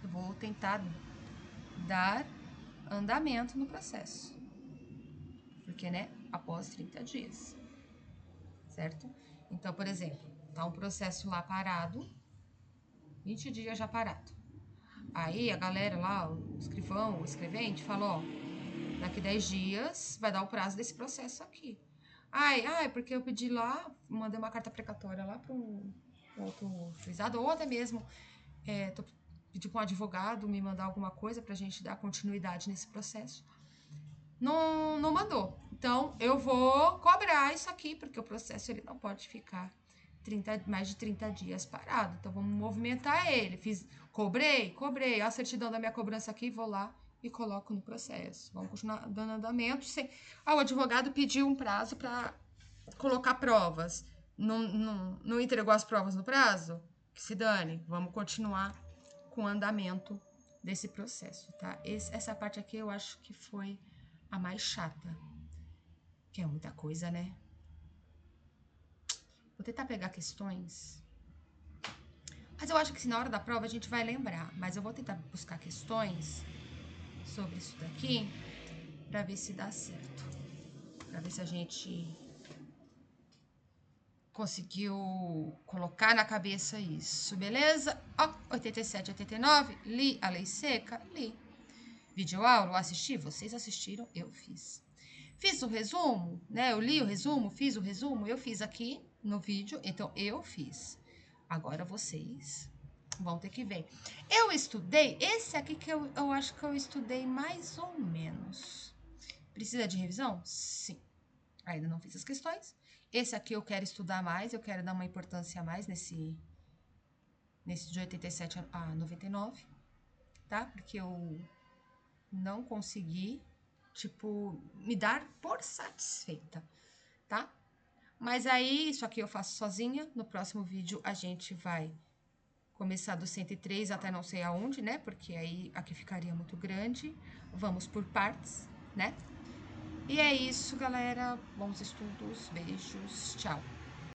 Eu vou tentar dar andamento no processo. Porque, né, após 30 dias. Certo? Então, por exemplo, tá um processo lá parado, 20 dias já parado. Aí a galera lá, o escrivão, o escrevente, falou, ó, daqui 10 dias vai dar o prazo desse processo aqui. Ai, porque eu pedi lá, mandei uma carta precatória lá para um outro juizado, ou até mesmo pedi para um advogado me mandar alguma coisa para a gente dar continuidade nesse processo. Não mandou. Então, eu vou cobrar isso aqui, porque o processo ele não pode ficar mais de 30 dias parado. Então, vamos movimentar ele. Cobrei a certidão da minha cobrança aqui, vou lá e coloco no processo. Vamos continuar dando andamento. O advogado pediu um prazo para colocar provas. Não entregou as provas no prazo? Que se dane. Vamos continuar com o andamento desse processo, tá? Essa parte aqui eu acho que foi a mais chata. Que é muita coisa, né? Vou tentar pegar questões. Mas eu acho que se na hora da prova a gente vai lembrar. Mas eu vou tentar buscar questões sobre isso daqui pra ver se dá certo. Pra ver se a gente conseguiu colocar na cabeça isso, beleza? Ó, 87, 89, li a lei seca? Li. Videoaula, assisti? Vocês assistiram, eu fiz. Fiz o resumo, né? Eu li o resumo, fiz o resumo, eu fiz aqui no vídeo, então eu fiz. Agora vocês vão ter que ver. Eu estudei, esse aqui que eu acho que eu estudei mais ou menos. Precisa de revisão? Sim. Ainda não fiz as questões. Esse aqui eu quero estudar mais, eu quero dar uma importância a mais nesse de 87 a 99, tá? Porque eu não consegui, tipo, me dar por satisfeita, tá? Mas aí, isso aqui eu faço sozinha. No próximo vídeo a gente vai começar do 103 até não sei aonde, né? Porque aí aqui ficaria muito grande. Vamos por partes, né? E é isso, galera. Bons estudos, beijos, tchau.